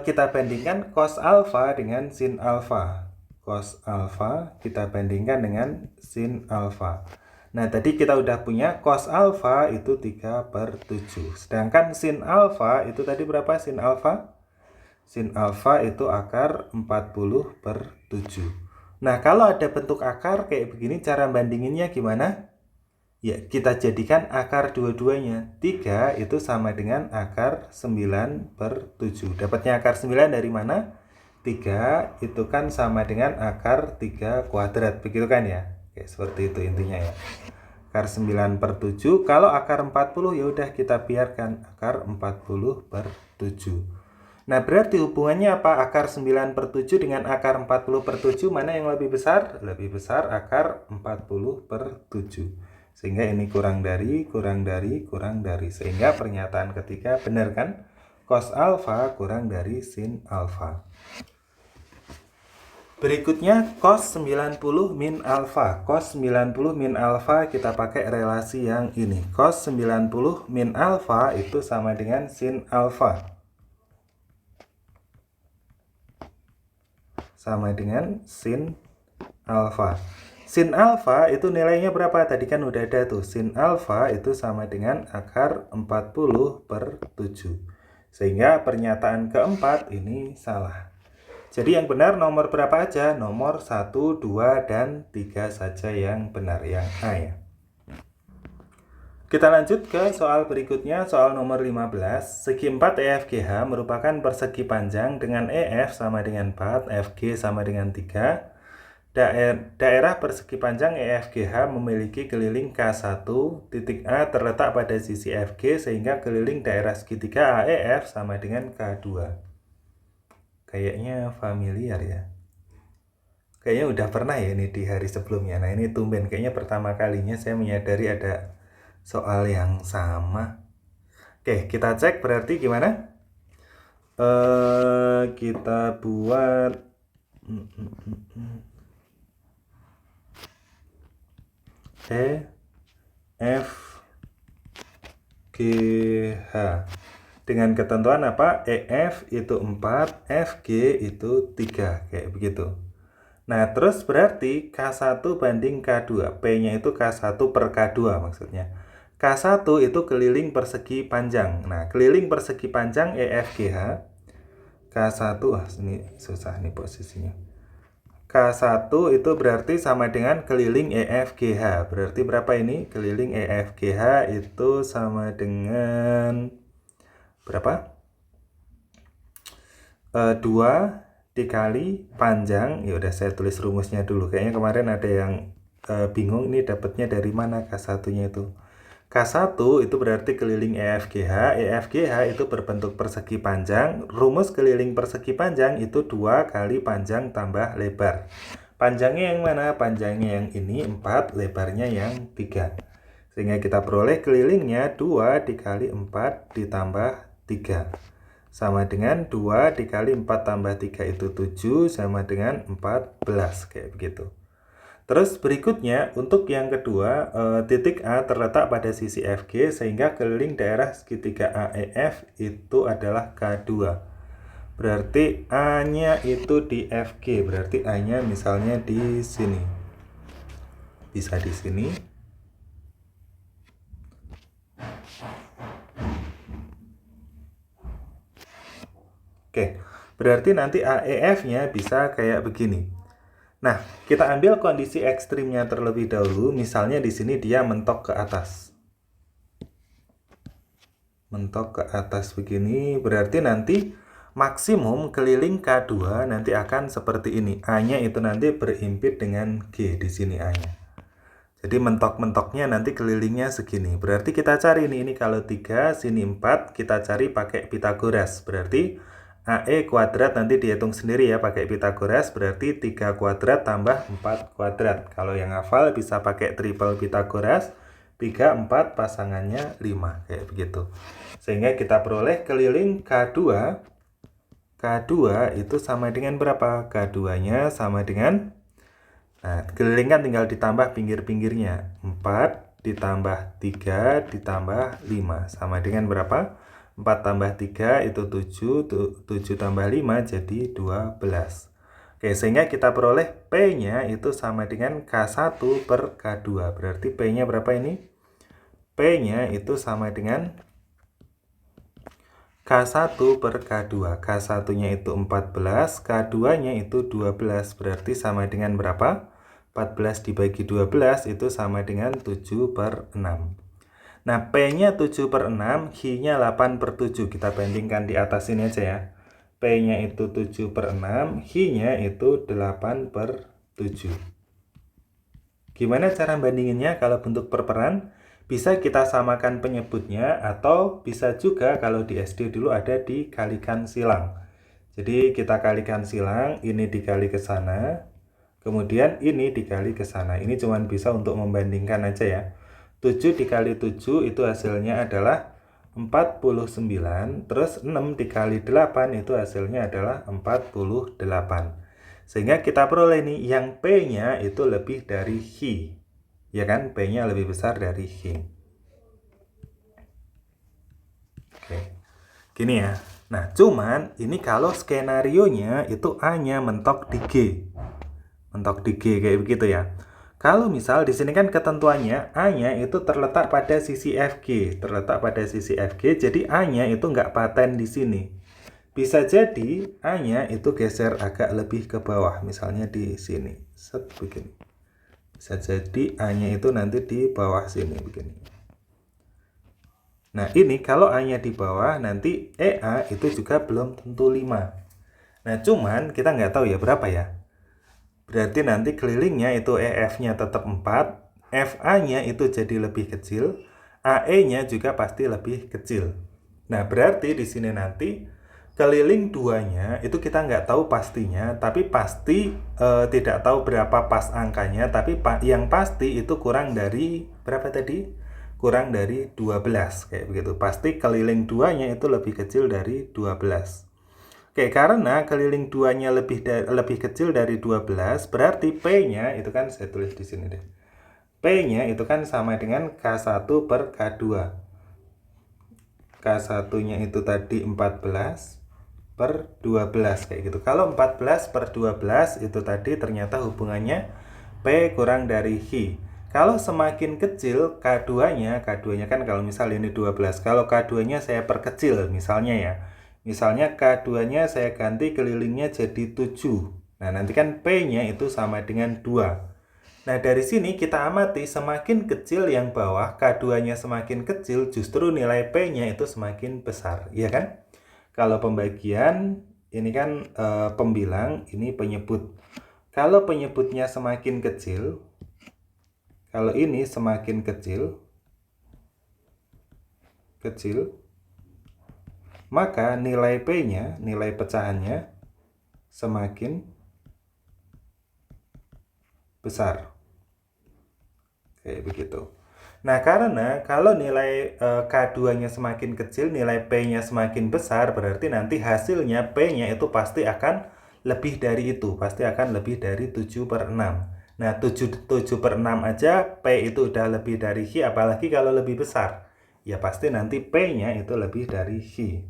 Kita bandingkan cos alfa dengan sin alfa. Cos alfa kita bandingkan dengan sin alfa. Nah, tadi kita udah punya cos alfa itu 3 per 7. Sedangkan sin alfa itu tadi berapa sin alfa? Sin alfa itu akar 40 per 7. Nah, kalau ada bentuk akar kayak begini, cara bandinginnya gimana? Ya, kita jadikan akar dua-duanya. 3 itu sama dengan akar 9 per 7. Dapatnya akar 9 dari mana? 3 itu kan sama dengan akar 3 kuadrat. Begitu kan ya? Oke, seperti itu intinya ya. Akar 9 per 7. Kalau akar 40 ya udah kita biarkan akar 40 per 7. Nah, berarti hubungannya apa? Akar 9/7 dengan akar 40/7, mana yang lebih besar? Lebih besar akar 40/7. Sehingga ini kurang dari, kurang dari, kurang dari. Sehingga pernyataan ketiga benar kan? Cos alfa kurang dari sin alfa. Berikutnya cos 90 min alfa. Cos 90 min alfa kita pakai relasi yang ini. Cos 90 min alfa itu sama dengan sin alfa. Sama dengan sin alfa. Sin alfa itu nilainya berapa? Tadi kan udah ada tuh. Sin alfa itu sama dengan akar 40/7. Sehingga pernyataan keempat ini salah. Jadi yang benar nomor berapa aja? Nomor 1, 2, dan 3 saja yang benar, yang A ya. Kita lanjut ke soal berikutnya, soal nomor 15. Segi 4 EFGH merupakan persegi panjang dengan EF sama dengan 4, FG sama dengan 3. Daerah persegi panjang EFGH memiliki keliling K1, titik A terletak pada sisi FG sehingga keliling daerah segitiga AEF sama dengan K2. Kayaknya familiar ya. Kayaknya udah pernah ya ini di hari sebelumnya. Nah ini tumben, kayaknya pertama kalinya saya menyadari ada soal yang sama. Oke, kita cek berarti gimana? Kita buat E F G H dengan ketentuan apa? EF itu 4, FG itu 3, kayak begitu. Nah, terus berarti K1 banding K2. P-nya itu K1 per K2 maksudnya. K1 itu keliling persegi panjang. Nah, keliling persegi panjang EFGH. K1, ini susah nih posisinya. K1 itu berarti sama dengan keliling EFGH. Berarti berapa ini? Keliling EFGH itu sama dengan berapa? 2 dikali panjang. Ya udah saya tulis rumusnya dulu. Kayaknya kemarin ada yang bingung ini dapatnya dari mana K1-nya itu. K1 itu berarti keliling EFGH. EFGH itu berbentuk persegi panjang. Rumus keliling persegi panjang itu 2 kali panjang tambah lebar. Panjangnya yang mana? Panjangnya yang ini 4, lebarnya yang 3. Sehingga kita peroleh kelilingnya 2 dikali 4 ditambah 3. Sama dengan 2 dikali 4 tambah 3 itu 7, sama dengan 14, kayak begitu. Terus berikutnya, untuk yang kedua, titik A terletak pada sisi FG, sehingga keliling daerah segitiga AEF itu adalah K2. Berarti A-nya itu di FG, berarti A-nya misalnya di sini. Bisa di sini. Oke, berarti nanti AEF-nya bisa kayak begini. Nah, kita ambil kondisi ekstrimnya terlebih dahulu. Misalnya di sini dia mentok ke atas. Mentok ke atas begini, berarti nanti maksimum keliling K2 nanti akan seperti ini. A-nya itu nanti berimpit dengan G di sini A-nya. Jadi mentok-mentoknya nanti kelilingnya segini. Berarti kita cari ini kalau 3, sini 4, kita cari pakai Pitagoras. Berarti AE kuadrat nanti dihitung sendiri ya pakai Pitagoras, berarti 3 kuadrat tambah 4 kuadrat. Kalau yang hafal bisa pakai triple Pitagoras, 3, 4, pasangannya 5, kayak begitu. Sehingga kita peroleh keliling K2. K2 itu sama dengan berapa? K2-nya sama dengan, nah keliling kan tinggal ditambah pinggir-pinggirnya. 4 ditambah 3 ditambah 5, sama dengan berapa? 4 tambah 3 itu 7, 7 tambah 5 jadi 12. Oke, sehingga kita peroleh P-nya itu sama dengan K1 per K2. Berarti P-nya berapa ini? P-nya itu sama dengan K1 per K2. K1-nya itu 14, K2-nya itu 12. Berarti sama dengan berapa? 14 dibagi 12 itu sama dengan 7 per 6. Nah, P-nya 7 per 6, H-nya 8 per 7. Kita bandingkan di atas ini aja ya. P-nya itu 7 per 6, H-nya itu 8 per 7. Gimana cara bandinginnya kalau bentuk perperan? Bisa kita samakan penyebutnya atau bisa juga kalau di SD dulu ada dikalikan silang. Jadi kita kalikan silang, ini dikali ke sana, kemudian ini dikali ke sana. Ini cuma bisa untuk membandingkan aja ya. 7 dikali 7 itu hasilnya adalah 49, terus 6 dikali 8 itu hasilnya adalah 48. Sehingga kita peroleh nih, yang P-nya itu lebih dari Hi. Ya kan, P-nya lebih besar dari Hi. Oke, gini ya. Nah, cuman ini kalau skenarionya itu A-nya mentok di G. Mentok di G kayak begitu ya. Kalau misal di sini kan ketentuannya A-nya itu terletak pada sisi FG, jadi A-nya itu nggak paten di sini. Bisa jadi A-nya itu geser agak lebih ke bawah, misalnya di sini. Set begini. Bisa jadi A-nya itu nanti di bawah sini begini. Nah, ini kalau A-nya di bawah, nanti EA itu juga belum tentu 5. Nah, cuman kita nggak tahu ya berapa ya. Berarti nanti kelilingnya itu EF-nya tetap 4, FA-nya itu jadi lebih kecil, AE-nya juga pasti lebih kecil. Nah, berarti di sini nanti keliling 2-nya itu kita nggak tahu pastinya, tapi pasti tidak tahu berapa pas angkanya, tapi yang pasti itu kurang dari, berapa tadi? Kurang dari 12, kayak begitu. Pasti keliling 2-nya itu lebih kecil dari 12. Oke, karena keliling 2-nya lebih kecil dari 12, berarti P-nya itu kan saya tulis di sini deh. P-nya itu kan sama dengan K1 per K2. K1-nya itu tadi 14 per 12 kayak gitu. Kalau 14 per 12 itu tadi ternyata hubungannya P kurang dari Hi. Kalau semakin kecil K2-nya kan kalau misal ini 12, kalau K2-nya saya perkecil misalnya ya. Misalnya K2-nya saya ganti kelilingnya jadi 7. Nah, nanti kan P-nya itu sama dengan 2. Nah, dari sini kita amati semakin kecil yang bawah, K2-nya semakin kecil, justru nilai P-nya itu semakin besar. Iya kan? Kalau pembagian, ini kan pembilang, ini penyebut. Kalau penyebutnya semakin kecil, kalau ini semakin kecil, maka nilai P-nya, nilai pecahannya semakin besar. Kayak begitu. Nah, karena kalau nilai K2-nya semakin kecil, nilai P-nya semakin besar, berarti nanti hasilnya P-nya itu pasti akan lebih dari itu. Pasti akan lebih dari 7 per 6. Nah, 7 per 6 aja P itu udah lebih dari Hi, apalagi kalau lebih besar. Ya pasti nanti P-nya itu lebih dari Hi.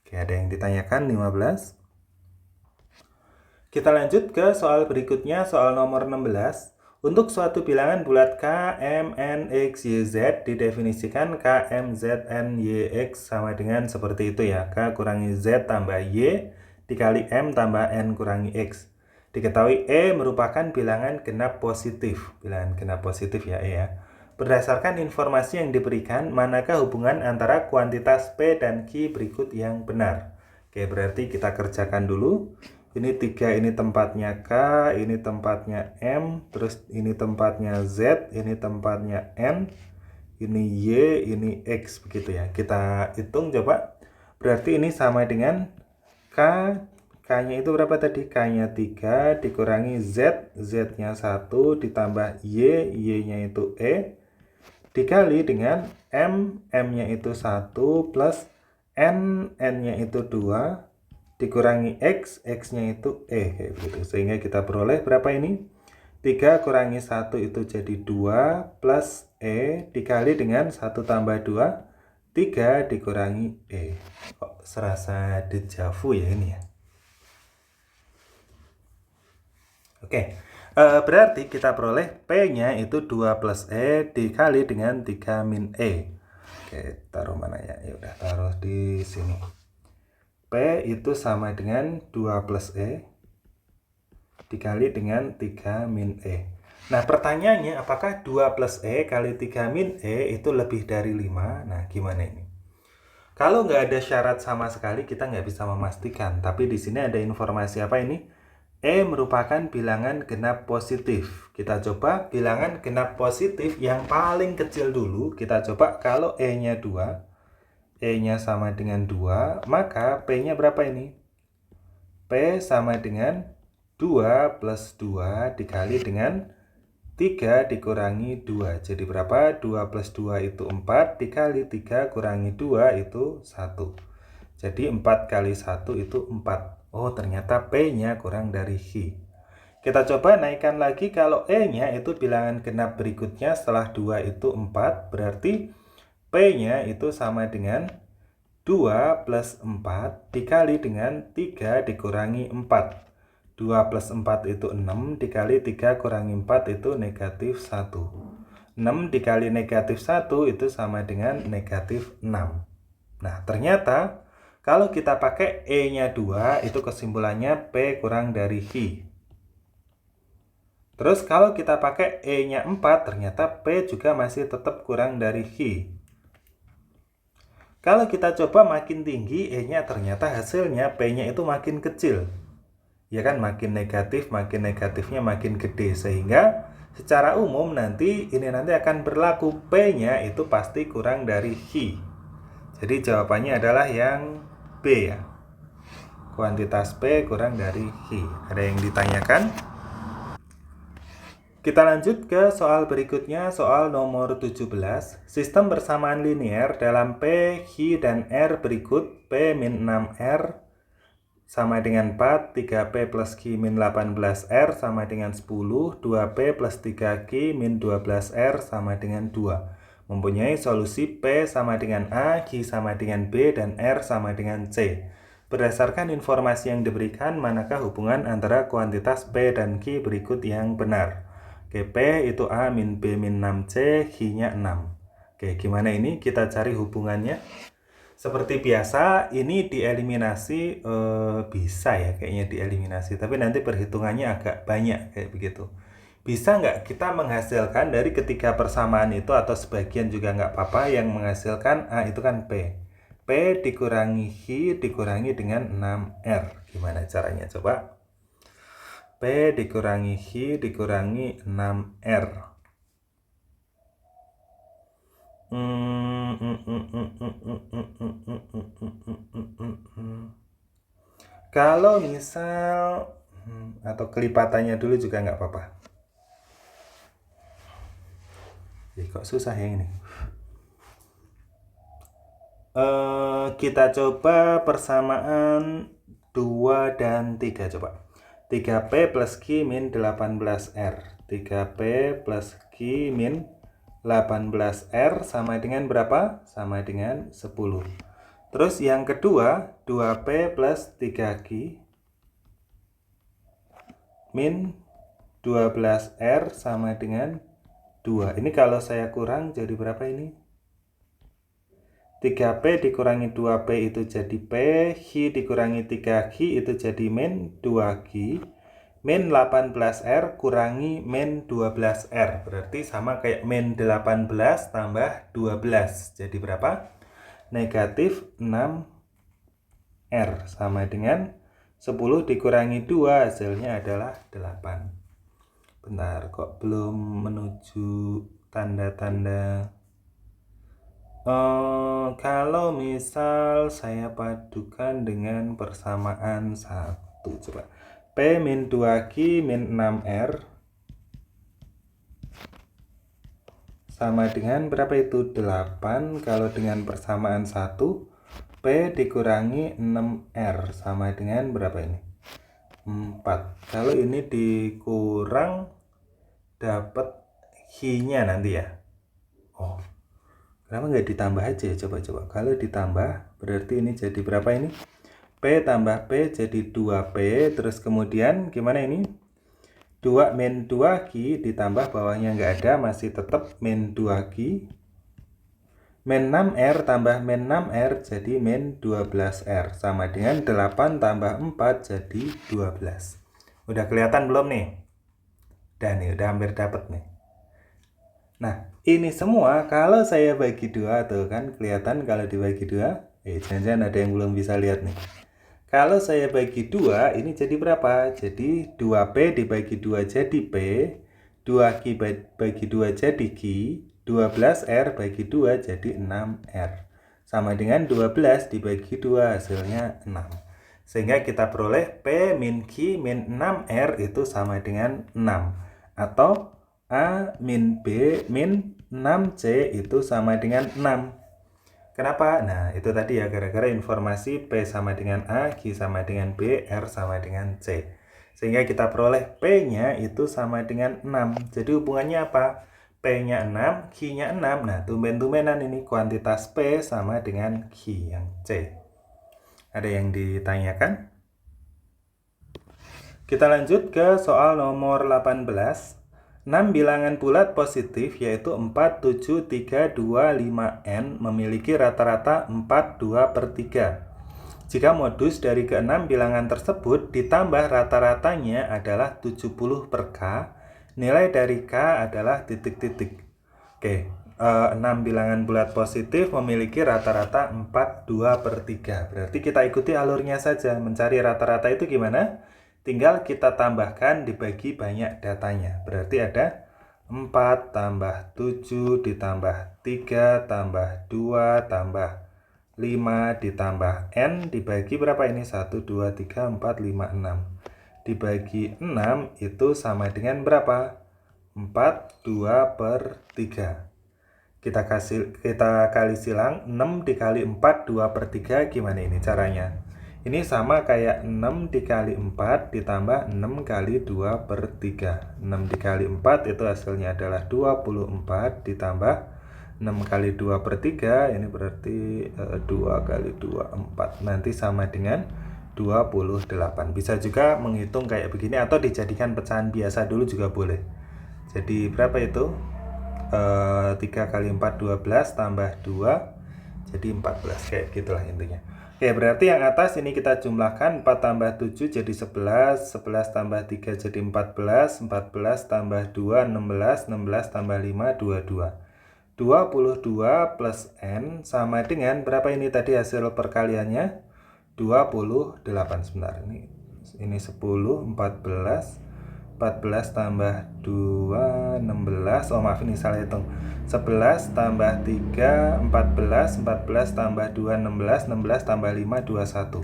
Oke, ada yang ditanyakan 15? Kita lanjut ke soal berikutnya, soal nomor 16. Untuk suatu bilangan bulat K, M, N, X, Y, Z didefinisikan K, M, Z, N, Y, X sama dengan seperti itu ya. K kurangi Z tambah Y dikali M tambah N kurangi X. Diketahui E merupakan bilangan genap positif. Bilangan genap positif ya E ya. Berdasarkan informasi yang diberikan, manakah hubungan antara kuantitas P dan Q berikut yang benar? Oke, berarti kita kerjakan dulu. Ini 3, ini tempatnya K, ini tempatnya M, terus ini tempatnya Z, ini tempatnya N, ini Y, ini X, begitu ya. Kita hitung coba. Berarti ini sama dengan K, K-nya itu berapa tadi? K-nya 3 dikurangi Z, Z-nya 1 ditambah Y, Y-nya itu E, dikali dengan M, M-nya itu 1 plus N, N-nya itu 2 dikurangi X, X-nya itu E, kayak begitu. Sehingga kita peroleh berapa ini? 3 kurangi 1 itu jadi 2 plus E dikali dengan 1 tambah 2, 3 dikurangi E. Kok serasa dejavu ya ini ya? Oke, berarti kita peroleh P-nya itu 2 plus E dikali dengan 3 min E. Oke, taruh mana ya? Ya udah, taruh di sini. P itu sama dengan 2 plus E dikali dengan 3 min E. Nah, pertanyaannya apakah 2 plus E kali 3 min E itu lebih dari 5? Nah, gimana ini? Kalau nggak ada syarat sama sekali, kita nggak bisa memastikan. Tapi di sini ada informasi apa ini? E merupakan bilangan genap positif. Kita coba bilangan genap positif yang paling kecil dulu. Kita coba kalau E-nya 2, E-nya sama dengan 2, maka P-nya berapa ini? P sama dengan 2 plus 2 dikali dengan 3 dikurangi 2. Jadi berapa? 2 plus 2 itu 4, dikali 3 kurangi 2 itu 1. Jadi 4 kali 1 itu 4. Oh, ternyata P-nya kurang dari Hi. Kita coba naikkan lagi kalau E-nya itu bilangan genap berikutnya setelah 2 itu 4. Berarti P-nya itu sama dengan 2 plus 4 dikali dengan 3 dikurangi 4. 2 plus 4 itu 6, dikali 3 kurangi 4 itu negatif 1. 6 dikali negatif 1 itu sama dengan negatif 6. Nah, ternyata kalau kita pakai E-nya 2, itu kesimpulannya P kurang dari Hi. Terus kalau kita pakai E-nya 4, ternyata P juga masih tetap kurang dari Hi. Kalau kita coba makin tinggi, E-nya ternyata hasilnya P-nya itu makin kecil. Ya kan, makin negatifnya makin gede. Sehingga secara umum nanti akan berlaku P-nya itu pasti kurang dari Hi. Jadi jawabannya adalah yang B ya. Kuantitas P kurang dari Hi. Ada yang ditanyakan? Kita lanjut ke soal berikutnya, soal nomor 17. Sistem bersamaan linear dalam P, Hi, dan R berikut. P min 6R sama dengan 4, 3P plus Q min 18R sama dengan 10, 2P plus 3Q min 12R sama dengan 2. Mempunyai solusi P sama dengan A, Q sama dengan B, dan R sama dengan C. Berdasarkan informasi yang diberikan, manakah hubungan antara kuantitas P dan Q berikut yang benar? Oke, P itu A min B min 6C, Q-nya 6. Oke, gimana ini? Kita cari hubungannya. Seperti biasa, ini dieliminasi, bisa ya kayaknya dieliminasi. Tapi nanti perhitungannya agak banyak kayak begitu. Bisa nggak kita menghasilkan dari ketiga persamaan itu, atau sebagian juga nggak apa-apa, yang menghasilkan A itu kan P. P dikurangi Hi dikurangi dengan 6R. Gimana caranya? Coba. P dikurangi Hi dikurangi 6R. Kalau misal atau kelipatannya dulu juga nggak apa-apa. Kok susah ya ini. Kita coba persamaan 2 dan 3 coba. 3P plus Q min 18R. 3P plus Q min 18R sama dengan berapa? Sama dengan 10. Terus yang kedua, 2P plus 3Q min 12R sama dengan 2. Ini kalau saya kurang jadi berapa ini? 3P dikurangi 2P itu jadi P, Q dikurangi 3Q itu jadi min 2Q, min 18R kurangi min 12R. Berarti sama kayak min 18 tambah 12. Jadi berapa? Negatif 6R sama dengan 10 dikurangi 2, hasilnya adalah 8. Bentar, kok belum menuju tanda-tanda. Kalau misal saya padukan dengan persamaan 1, coba. P min 2Q min 6R sama dengan berapa itu? 8. Kalau dengan persamaan 1, P dikurangi 6R sama dengan berapa ini? 4. Kalau ini dikurang, dapat Hi-nya nanti ya. Oh, kenapa nggak ditambah aja ya? Coba. Kalau ditambah, berarti ini jadi berapa ini? P tambah P jadi 2P. Terus kemudian gimana ini? 2 min 2Q ditambah bawahnya nggak ada, masih tetap min 2Q. Min 6R tambah min 6R jadi min 12R. Sama dengan 8 tambah 4 jadi 12. Udah kelihatan belum nih? Dan nih, udah hampir dapet nih. Nah, ini semua kalau saya bagi 2 tuh kan kelihatan kalau dibagi 2. Jangan-jangan ada yang belum bisa lihat nih. Kalau saya bagi 2, ini jadi berapa? Jadi 2P dibagi 2 jadi P, 2Q bagi 2 jadi Q, 12R bagi 2 jadi 6R. Sama dengan 12 dibagi 2, hasilnya 6. Sehingga kita peroleh P min Q min 6R itu sama dengan 6. Atau A min B min 6C itu sama dengan 6. Kenapa? Nah, itu tadi ya, gara-gara informasi P sama dengan A, Q sama dengan B, R sama dengan C. Sehingga kita peroleh P-nya itu sama dengan 6. Jadi hubungannya apa? P-nya 6, Q-nya 6. Nah, tumben-tumbenan ini kuantitas P sama dengan Q yang C. Ada yang ditanyakan? Kita lanjut ke soal nomor 18. 6 bilangan bulat positif yaitu 4, 7, 3, 2, 5N memiliki rata-rata 4, 2 per 3. Jika modus dari ke-6 bilangan tersebut ditambah rata-ratanya adalah 70 per K, nilai dari K adalah titik-titik. Oke, 6 bilangan bulat positif memiliki rata-rata 4, 2 per 3. Berarti kita ikuti alurnya saja. Mencari rata-rata itu gimana? Tinggal kita tambahkan dibagi banyak datanya. Berarti ada 4 tambah 7 ditambah 3 tambah 2 tambah 5 ditambah N dibagi berapa ini? 1, 2, 3, 4, 5, 6. Dibagi 6 itu sama dengan berapa? 4, 2 per 3. Kita kali silang. 6 dikali 4, 2 per 3. Gimana ini caranya? Ini sama kayak 6 dikali 4 ditambah 6 kali 2 per 3. 6 dikali 4 itu hasilnya adalah 24 ditambah 6 kali 2 per 3. Ini berarti 2 kali 2, 4. Nanti sama dengan 28. Bisa juga menghitung kayak begini atau dijadikan pecahan biasa dulu juga boleh. Jadi berapa itu? 3 kali 4, 12 tambah 2 jadi 14. Kayak gitulah intinya. Oke, berarti yang atas ini kita jumlahkan. 4 tambah 7 jadi 11, 11 tambah 3 jadi 14, 14 tambah 2, 16, 16 tambah 5, 22. 22 plus N sama dengan berapa ini tadi hasil perkaliannya? 28. Sebentar, ini 10, 14, 14 tambah 2, 16. Oh maaf, ini salah hitung. 11 tambah 3, 14, 14 tambah 2, 16, 16 tambah 5, 21.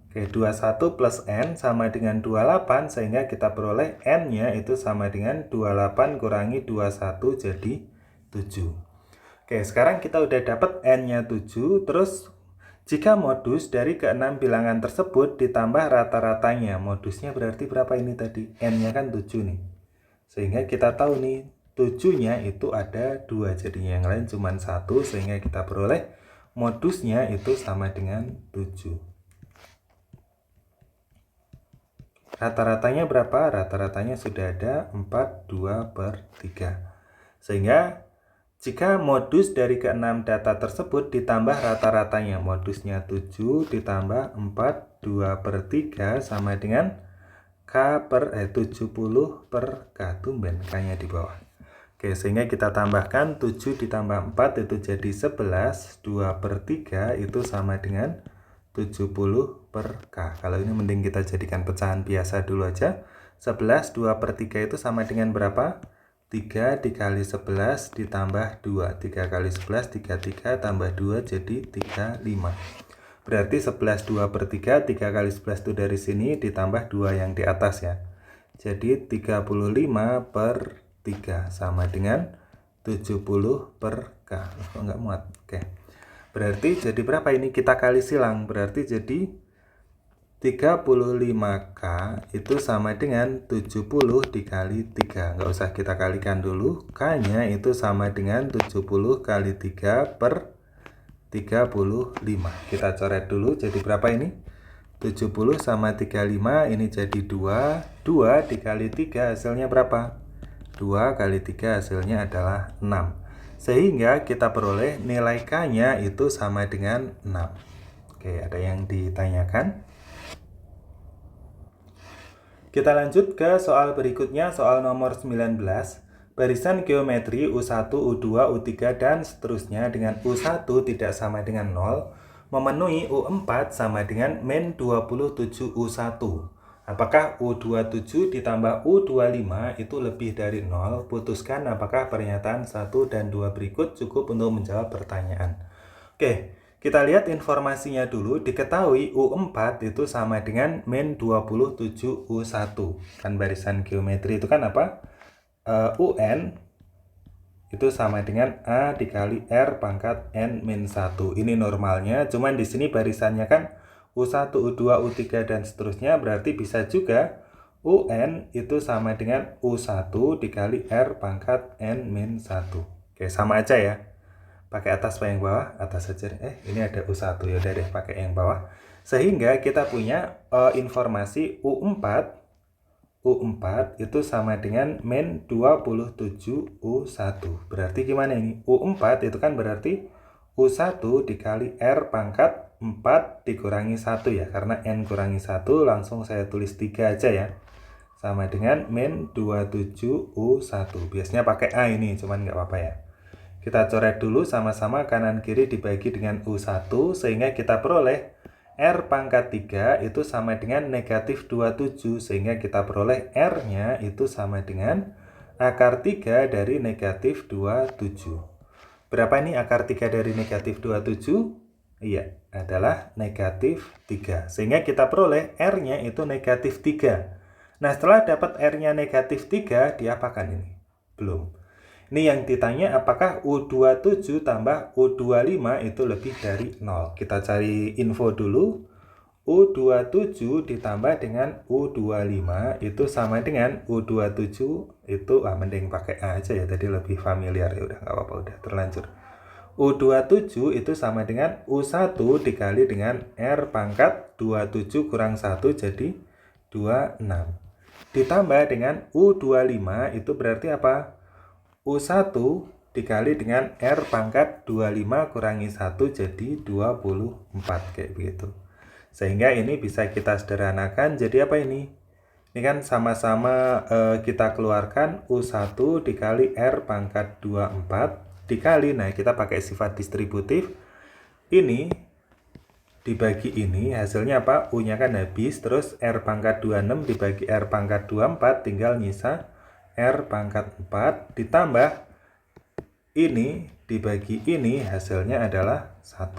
Oke, 21 plus N sama dengan 28, sehingga kita peroleh N-nya itu sama dengan 28 kurangi 21 jadi 7. Oke, sekarang kita udah dapat N-nya 7, terus jika modus dari ke-6 bilangan tersebut ditambah rata-ratanya, modusnya berarti berapa ini tadi? N-nya kan 7 nih. Sehingga kita tahu nih, 7-nya itu ada 2, jadinya yang lain cuma 1, sehingga kita peroleh modusnya itu sama dengan 7. Rata-ratanya berapa? Rata-ratanya sudah ada 4, 2 per 3. Sehingga jika modus dari ke-6 data tersebut ditambah rata-ratanya, modusnya 7 ditambah 4, 2 per 3 sama dengan K per 70 per K. Tumben K-nya di bawah. Oke, sehingga kita tambahkan 7 ditambah 4 itu jadi 11, 2 per 3 itu sama dengan 70 per K. Kalau ini mending kita jadikan pecahan biasa dulu aja. 11, 2 per 3 itu sama dengan berapa? 3 dikali 11 ditambah 2. 3 kali 11, 33 tambah 2 jadi 35. Berarti 11, 2 per 3, 3 kali 11 itu dari sini ditambah 2 yang di atas ya. Jadi 35 per 3 sama dengan 70 per K. Kok nggak muat? Oke. Berarti jadi berapa ini? Kita kali silang. Berarti jadi 35K itu sama dengan 70 dikali 3. Nggak usah kita kalikan dulu. K-nya itu sama dengan 70 kali 3 per 35. Kita coret dulu. Jadi berapa ini? 70 sama 35 ini jadi 2. 2 dikali 3 hasilnya berapa? 2 kali 3 hasilnya adalah 6. Sehingga kita peroleh nilai K-nya itu sama dengan 6. Oke, ada yang ditanyakan? Kita lanjut ke soal berikutnya, soal nomor 19. Barisan geometri U1, U2, U3, dan seterusnya dengan U1 tidak sama dengan 0 memenuhi U4 sama dengan min 27 U1. Apakah U27 ditambah U25 itu lebih dari 0? Putuskan apakah pernyataan 1 dan 2 berikut cukup untuk menjawab pertanyaan. Oke, kita lihat informasinya dulu. Diketahui U4 itu sama dengan min 27 U1. Kan barisan geometri itu kan apa? UN itu sama dengan A dikali R pangkat N min 1. Ini normalnya, cuman di sini barisannya kan U1, U2, U3, dan seterusnya. Berarti bisa juga UN itu sama dengan U1 dikali R pangkat N min 1. Oke, sama aja ya. Pakai atas apa yang bawah? Atas saja. Ini ada U1. Ya udah deh, pakai yang bawah. Sehingga kita punya informasi U4 itu sama dengan min 27 U1. Berarti gimana ini? U4 itu kan berarti U1 dikali R pangkat 4 dikurangi 1 ya. Karena N kurangi 1 langsung saya tulis 3 aja ya. Sama dengan min 27 U1. Biasanya pakai A ini, cuman nggak apa-apa ya. Kita coret dulu sama-sama kanan kiri dibagi dengan U1 sehingga kita peroleh R pangkat 3 itu sama dengan negatif 27, sehingga kita peroleh R-nya itu sama dengan akar 3 dari negatif 27. Berapa ini akar 3 dari negatif 27? Iya, adalah negatif 3. Sehingga kita peroleh R-nya itu negatif 3. Nah, setelah dapat R-nya negatif 3, diapakan ini? Belum. Ini yang ditanya apakah U27 tambah U25 itu lebih dari 0. Kita cari info dulu. U27 ditambah dengan U25 itu sama dengan U27 itu mending pakai A aja ya, tadi lebih familiar ya, udah nggak apa-apa, udah terlanjur. U27 itu sama dengan U1 dikali dengan R pangkat 27 kurang 1 jadi 26. Ditambah dengan U25 itu berarti apa? U1 dikali dengan R pangkat 25 kurangi 1 jadi 24 kayak begitu. Sehingga ini bisa kita sederhanakan jadi apa ini? Ini kan sama-sama kita keluarkan U1 dikali R pangkat 24 dikali, nah kita pakai sifat distributif. Ini dibagi ini hasilnya apa? U-nya kan habis, terus R pangkat 26 dibagi R pangkat 24 tinggal nyisa R pangkat 4 ditambah ini dibagi ini hasilnya adalah 1.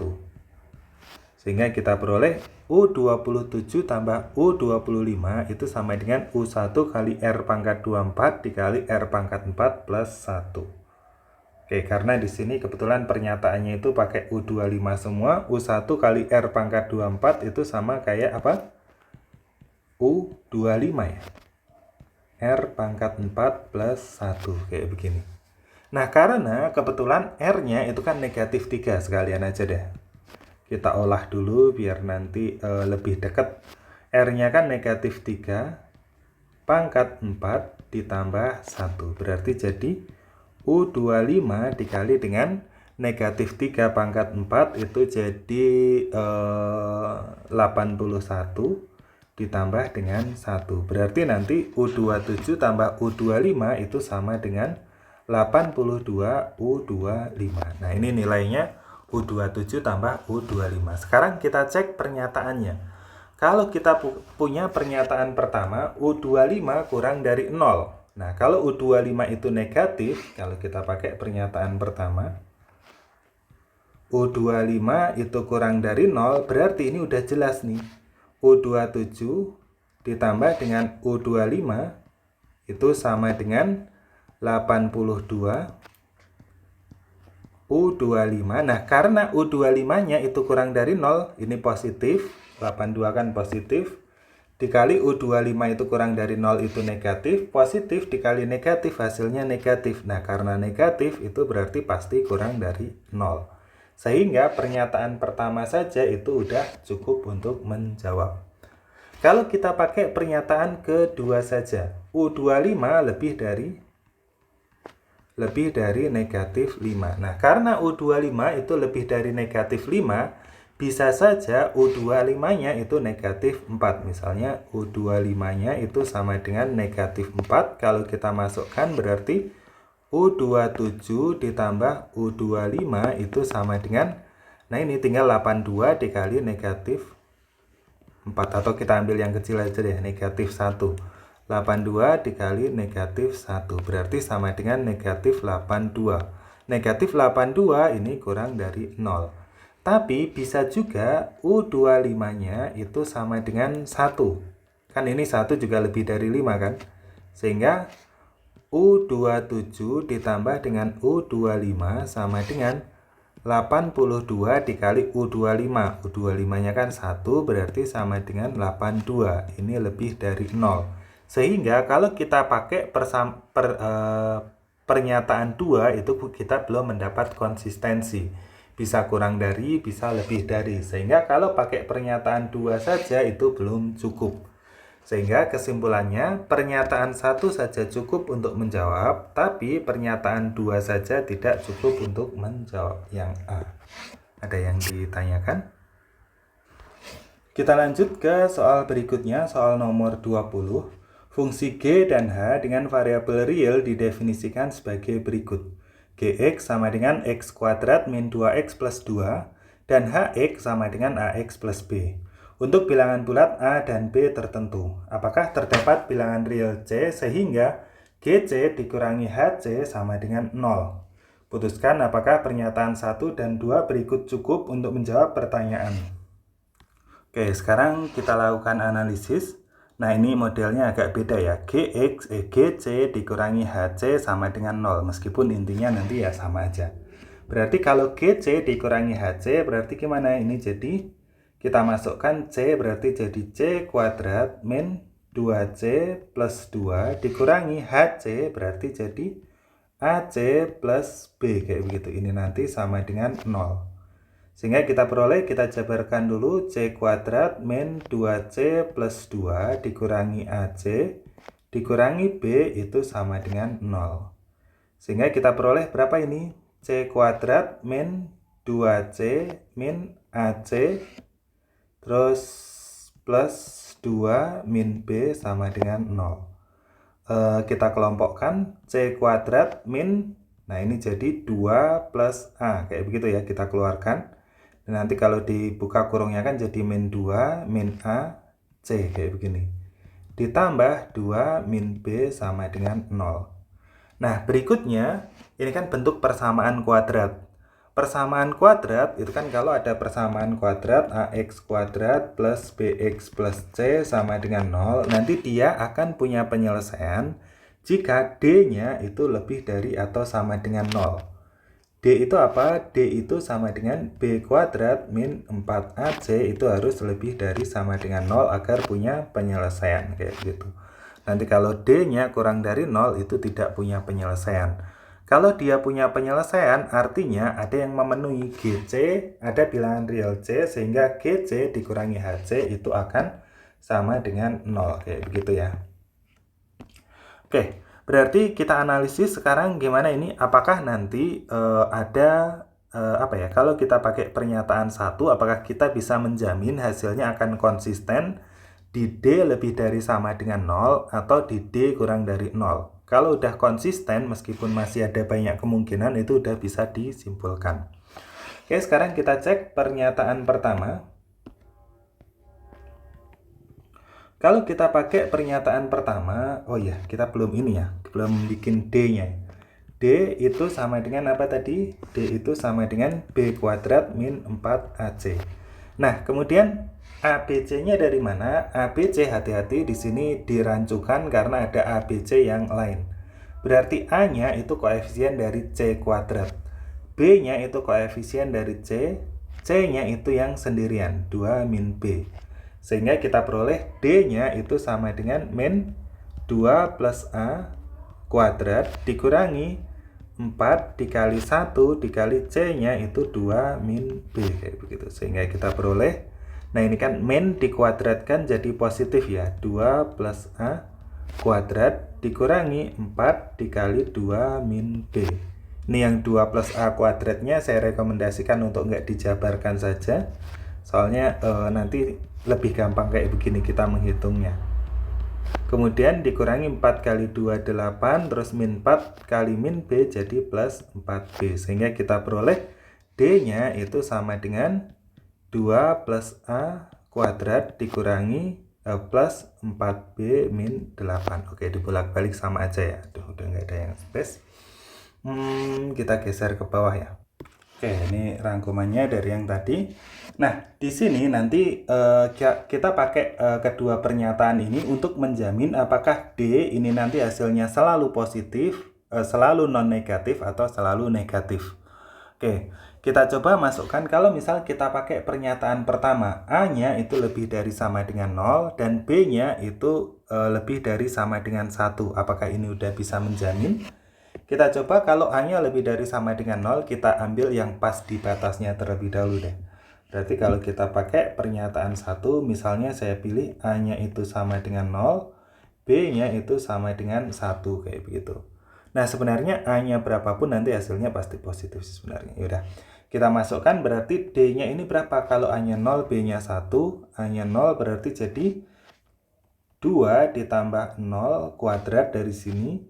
Sehingga kita peroleh U27 tambah U25 itu sama dengan U1 kali R pangkat 24 dikali R pangkat 4 plus 1. Oke, karena di sini kebetulan pernyataannya itu pakai U25 semua, U1 kali R pangkat 24 itu sama kayak apa? U25 ya. R pangkat 4 plus 1 kayak begini. Nah, karena kebetulan R-nya itu kan negatif 3, sekalian aja deh. Kita olah dulu biar nanti lebih dekat. R-nya kan negatif 3 pangkat 4 ditambah 1. Berarti jadi U25 dikali dengan negatif 3 pangkat 4 itu jadi 81 ditambah dengan 1. Berarti nanti U27 tambah U25 itu sama dengan 82 U25. Nah, ini nilainya U27 tambah U25. Sekarang kita cek pernyataannya. Kalau kita punya pernyataan pertama, U25 kurang dari 0. Nah, kalau U25 itu negatif, kalau kita pakai pernyataan pertama, U25 itu kurang dari 0, berarti ini udah jelas nih. U27 ditambah dengan U25 itu sama dengan 82 U25. Nah, karena U25-nya itu kurang dari 0, ini positif, 82 kan positif, dikali U25 itu kurang dari 0 itu negatif, positif dikali negatif hasilnya negatif. Nah, karena negatif itu berarti pasti kurang dari 0. Sehingga pernyataan pertama saja itu udah cukup untuk menjawab. Kalau kita pakai pernyataan kedua saja, U25 lebih dari negatif 5. Nah, karena U25 itu lebih dari negatif 5, bisa saja U25-nya itu negatif 4. Misalnya U25-nya itu sama dengan negatif 4. Kalau kita masukkan berarti U27 ditambah U25 itu sama dengan Nah ini tinggal 82 dikali negatif 4, atau kita ambil yang kecil aja deh, negatif 1. 82 dikali negatif 1 berarti sama dengan negatif 82. Negatif 82 ini kurang dari 0. Tapi bisa juga U25-nya itu sama dengan 1. Kan ini 1 juga lebih dari 5 kan? Sehingga U27 ditambah dengan U25 sama dengan 82 dikali U25. U25-nya kan 1 berarti sama dengan 82. Ini lebih dari 0. Sehingga kalau kita pakai pernyataan 2 itu kita belum mendapat konsistensi. Bisa kurang dari, bisa lebih dari. Sehingga kalau pakai pernyataan 2 saja itu belum cukup. Sehingga kesimpulannya pernyataan 1 saja cukup untuk menjawab, tapi pernyataan 2 saja tidak cukup untuk menjawab yang A. Ada yang ditanyakan? Kita lanjut ke soal berikutnya, soal nomor 20. Fungsi G dan H dengan variabel real didefinisikan sebagai berikut. Gx sama dengan x kuadrat min 2x plus 2, dan Hx sama dengan Ax plus B. Untuk bilangan bulat A dan B tertentu, apakah terdapat bilangan real C sehingga GC dikurangi HC sama dengan 0? Putuskan apakah pernyataan 1 dan 2 berikut cukup untuk menjawab pertanyaan. Oke, sekarang kita lakukan analisis. Nah, ini modelnya agak beda ya. GC dikurangi HC sama dengan 0, meskipun intinya nanti ya sama aja. Berarti kalau GC dikurangi HC berarti gimana? Ini jadi kita masukkan C berarti jadi C kuadrat min 2C plus 2 dikurangi HC berarti jadi AC plus B kayak begitu. Ini nanti sama dengan 0. Sehingga kita peroleh, kita jabarkan dulu C kuadrat min 2C plus 2 dikurangi AC dikurangi B itu sama dengan 0. Sehingga kita peroleh berapa ini? C kuadrat min 2C min AC terus plus 2 min B sama dengan 0. Kita kelompokkan C kuadrat min, nah ini jadi 2 plus A, kayak begitu ya, kita keluarkan. Dan nanti kalau dibuka kurungnya kan jadi min 2 min A C, kayak begini. Ditambah 2 min B sama dengan 0. Nah berikutnya, ini kan bentuk persamaan kuadrat. Persamaan kuadrat itu kan kalau ada persamaan kuadrat AX kuadrat plus BX plus C sama dengan 0, nanti dia akan punya penyelesaian jika D-nya itu lebih dari atau sama dengan 0. D itu apa? D itu sama dengan B kuadrat min 4AC itu harus lebih dari sama dengan 0 agar punya penyelesaian kayak gitu. Nanti kalau D-nya kurang dari 0 itu tidak punya penyelesaian. Kalau dia punya penyelesaian, artinya ada yang memenuhi GC, ada bilangan real C, sehingga GC dikurangi HC itu akan sama dengan 0, kayak begitu ya. Oke, berarti kita analisis sekarang gimana ini, apakah nanti kalau kita pakai pernyataan 1, apakah kita bisa menjamin hasilnya akan konsisten di D lebih dari sama dengan 0 atau di D kurang dari 0. Kalau udah konsisten, meskipun masih ada banyak kemungkinan, itu udah bisa disimpulkan. Oke, sekarang kita cek pernyataan pertama. Kalau kita pakai pernyataan pertama, oh ya, kita belum ini ya, belum bikin D-nya. D itu sama dengan apa tadi? D itu sama dengan B kuadrat min 4AC. Nah, kemudian ABC-nya dari mana? ABC, hati-hati di sini dirancukan karena ada ABC yang lain. Berarti A-nya itu koefisien dari C kuadrat. B-nya itu koefisien dari C. C-nya itu yang sendirian, 2 min B. Sehingga kita peroleh D-nya itu sama dengan min 2 plus A kuadrat dikurangi 4 dikali 1 dikali C-nya itu 2 min B, kayak begitu. Sehingga kita peroleh, nah ini kan min dikuadratkan jadi positif ya, 2 plus A kuadrat dikurangi 4 dikali 2 min B. Ini yang 2 plus A kuadratnya saya rekomendasikan untuk nggak dijabarkan saja, soalnya nanti lebih gampang kayak begini kita menghitungnya. Kemudian dikurangi 4 kali 2 8, terus min 4 kali min B jadi plus 4B. Sehingga kita peroleh D-nya itu sama dengan 2 plus A kuadrat dikurangi plus 4B min 8. Oke, dibolak-balik sama aja ya. Aduh, udah nggak ada yang space. Kita geser ke bawah ya. Oke, ini rangkumannya dari yang tadi. Nah, di sini nanti kita pakai kedua pernyataan ini untuk menjamin apakah D ini nanti hasilnya selalu positif, selalu non-negatif, atau selalu negatif. Oke, kita coba masukkan kalau misal kita pakai pernyataan pertama, A-nya itu lebih dari sama dengan 0 dan B-nya itu lebih dari sama dengan 1. Apakah ini udah bisa menjamin? Kita coba kalau A-nya lebih dari sama dengan 0, kita ambil yang pas di batasnya terlebih dahulu deh. Berarti kalau kita pakai pernyataan 1, misalnya saya pilih A-nya itu sama dengan 0, B-nya itu sama dengan 1, kayak begitu. Nah, sebenarnya A-nya berapapun nanti hasilnya pasti positif sebenarnya. Yaudah, kita masukkan berarti D-nya ini berapa? Kalau A-nya 0, B-nya 1, A-nya 0 berarti jadi 2 ditambah 0 kuadrat dari sini,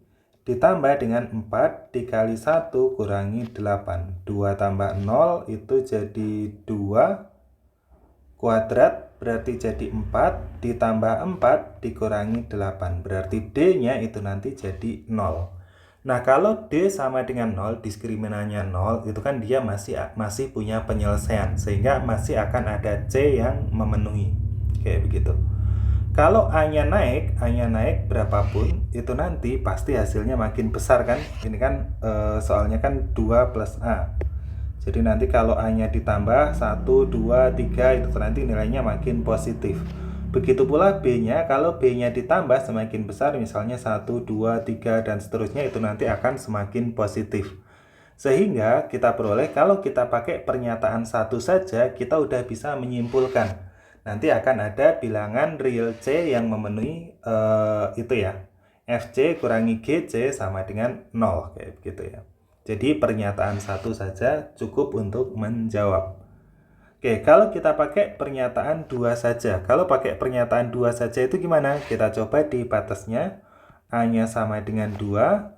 ditambah dengan 4 dikali 1 kurangi 8. 2 tambah 0 itu jadi 2 kuadrat berarti jadi 4 ditambah 4 dikurangi 8. Berarti D-nya itu nanti jadi 0. Nah, kalau D sama dengan 0, diskriminannya 0, itu kan dia masih punya penyelesaian. Sehingga masih akan ada C yang memenuhi. Kayak begitu. Kalau A-nya naik berapapun, itu nanti pasti hasilnya makin besar kan. Ini kan soalnya kan 2 plus A. Jadi nanti kalau A-nya ditambah 1, 2, 3, itu nanti nilainya makin positif. Begitu pula B-nya, kalau B-nya ditambah semakin besar, misalnya 1, 2, 3, dan seterusnya, itu nanti akan semakin positif. Sehingga kita peroleh kalau kita pakai pernyataan 1 saja, kita udah bisa menyimpulkan nanti akan ada bilangan real C yang memenuhi itu ya. FC kurangi GC sama dengan 0, kayak begitu ya. Jadi pernyataan 1 saja cukup untuk menjawab. Oke, kalau kita pakai pernyataan 2 saja. Kalau pakai pernyataan 2 saja itu gimana? Kita coba di batasnya. A-nya sama dengan 2,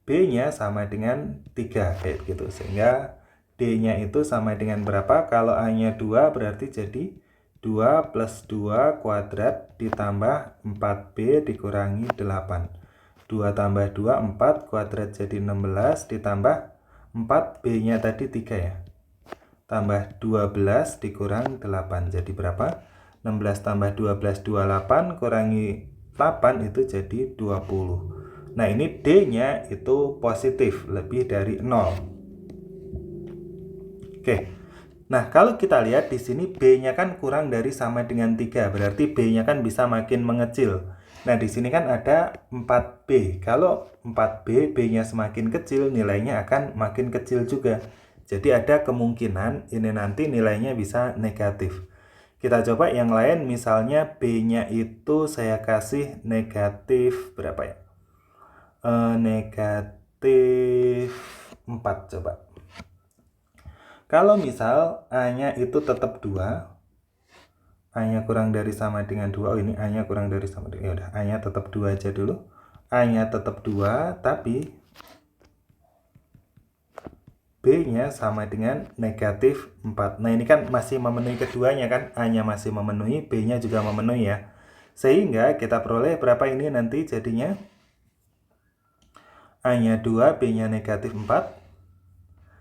B-nya sama dengan 3, kayak begitu. Sehingga D-nya itu sama dengan berapa? Kalau A-nya 2 berarti jadi 2 plus 2 kuadrat ditambah 4B dikurangi 8. 2 tambah 2, 4 kuadrat jadi 16 ditambah 4B-nya tadi 3 ya. Tambah 12 dikurang 8. Jadi berapa? 16 tambah 12, 28 kurangi 8 itu jadi 20. Nah, ini D-nya itu positif, lebih dari 0. Oke. Nah, kalau kita lihat di sini B-nya kan kurang dari sama dengan 3, berarti B-nya kan bisa makin mengecil. Nah, di sini kan ada 4B. Kalau 4B, B-nya semakin kecil, nilainya akan makin kecil juga. Jadi ada kemungkinan ini nanti nilainya bisa negatif. Kita coba yang lain, misalnya B-nya itu saya kasih negatif berapa ya? Negatif 4 coba. Kalau misal A-nya itu tetap 2, A-nya kurang dari sama dengan 2, oh ini A-nya kurang dari sama dengan, yaudah A-nya tetap 2 aja dulu. A-nya tetap 2, tapi B-nya sama dengan negatif 4. Nah, ini kan masih memenuhi keduanya kan, A-nya masih memenuhi, B-nya juga memenuhi ya. Sehingga kita peroleh berapa ini nanti jadinya? A-nya 2, B-nya negatif 4.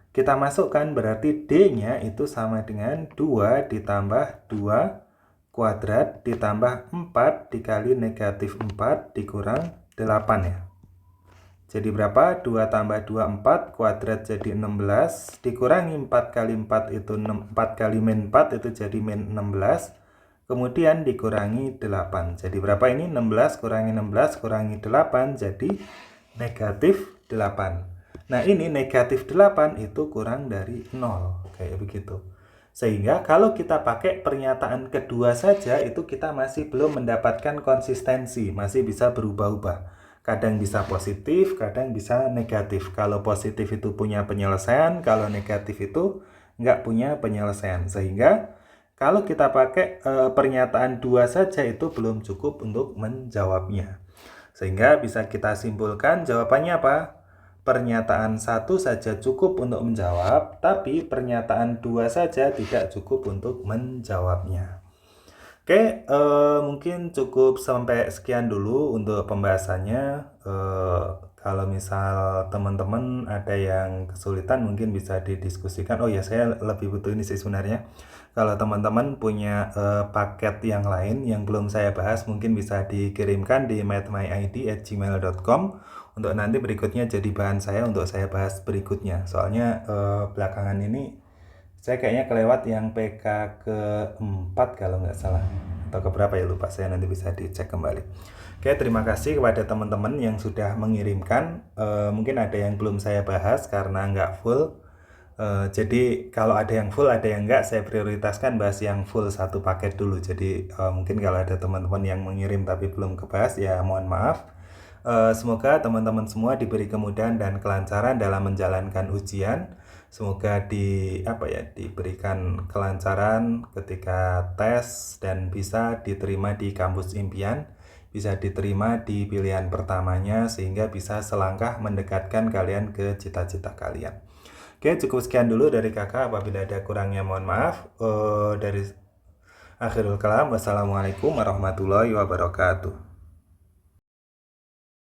Kita masukkan berarti D-nya itu sama dengan 2 ditambah 2 kuadrat ditambah 4 dikali negatif 4 dikurang 8 ya. Jadi berapa? 2 tambah 2, 4 kuadrat jadi 16 dikurangi 4 kali 4 itu 4 kali min 4 itu jadi min 16. Kemudian dikurangi 8. Jadi berapa ini? 16 kurangi 16 kurangi 8 jadi negatif 8. Nah, ini negatif 8 itu kurang dari 0, kayak begitu. Sehingga kalau kita pakai pernyataan kedua saja, itu kita masih belum mendapatkan konsistensi, masih bisa berubah-ubah. Kadang bisa positif, kadang bisa negatif. Kalau positif itu punya penyelesaian, kalau negatif itu nggak punya penyelesaian. Sehingga kalau kita pakai pernyataan 2 saja itu belum cukup untuk menjawabnya. Sehingga bisa kita simpulkan jawabannya apa? pernyataan 1 saja cukup untuk menjawab, tapi pernyataan 2 saja tidak cukup untuk menjawabnya. Oke, mungkin cukup sampai sekian dulu untuk pembahasannya. Kalau misal teman-teman ada yang kesulitan mungkin bisa didiskusikan. Oh ya, saya lebih butuh ini sih sebenarnya. Kalau teman-teman punya paket yang lain yang belum saya bahas, mungkin bisa dikirimkan di mathmyid@gmail.com untuk nanti berikutnya jadi bahan saya untuk saya bahas berikutnya. Soalnya belakangan ini saya kayaknya kelewat yang PK keempat kalau nggak salah. Atau keberapa ya lupa, saya nanti bisa dicek kembali. Oke, terima kasih kepada teman-teman yang sudah mengirimkan. Mungkin ada yang belum saya bahas karena nggak full. Jadi kalau ada yang full, ada yang nggak, saya prioritaskan bahas yang full satu paket dulu. Jadi mungkin kalau ada teman-teman yang mengirim tapi belum kebahas, ya mohon maaf. Semoga teman-teman semua diberi kemudahan dan kelancaran dalam menjalankan ujian. Semoga diberikan kelancaran ketika tes dan bisa diterima di kampus impian, bisa diterima di pilihan pertamanya sehingga bisa selangkah mendekatkan kalian ke cita-cita kalian. Oke, cukup sekian dulu dari kakak. Apabila ada kurangnya mohon maaf. Dari akhirul kalam, wassalamualaikum warahmatullahi wabarakatuh.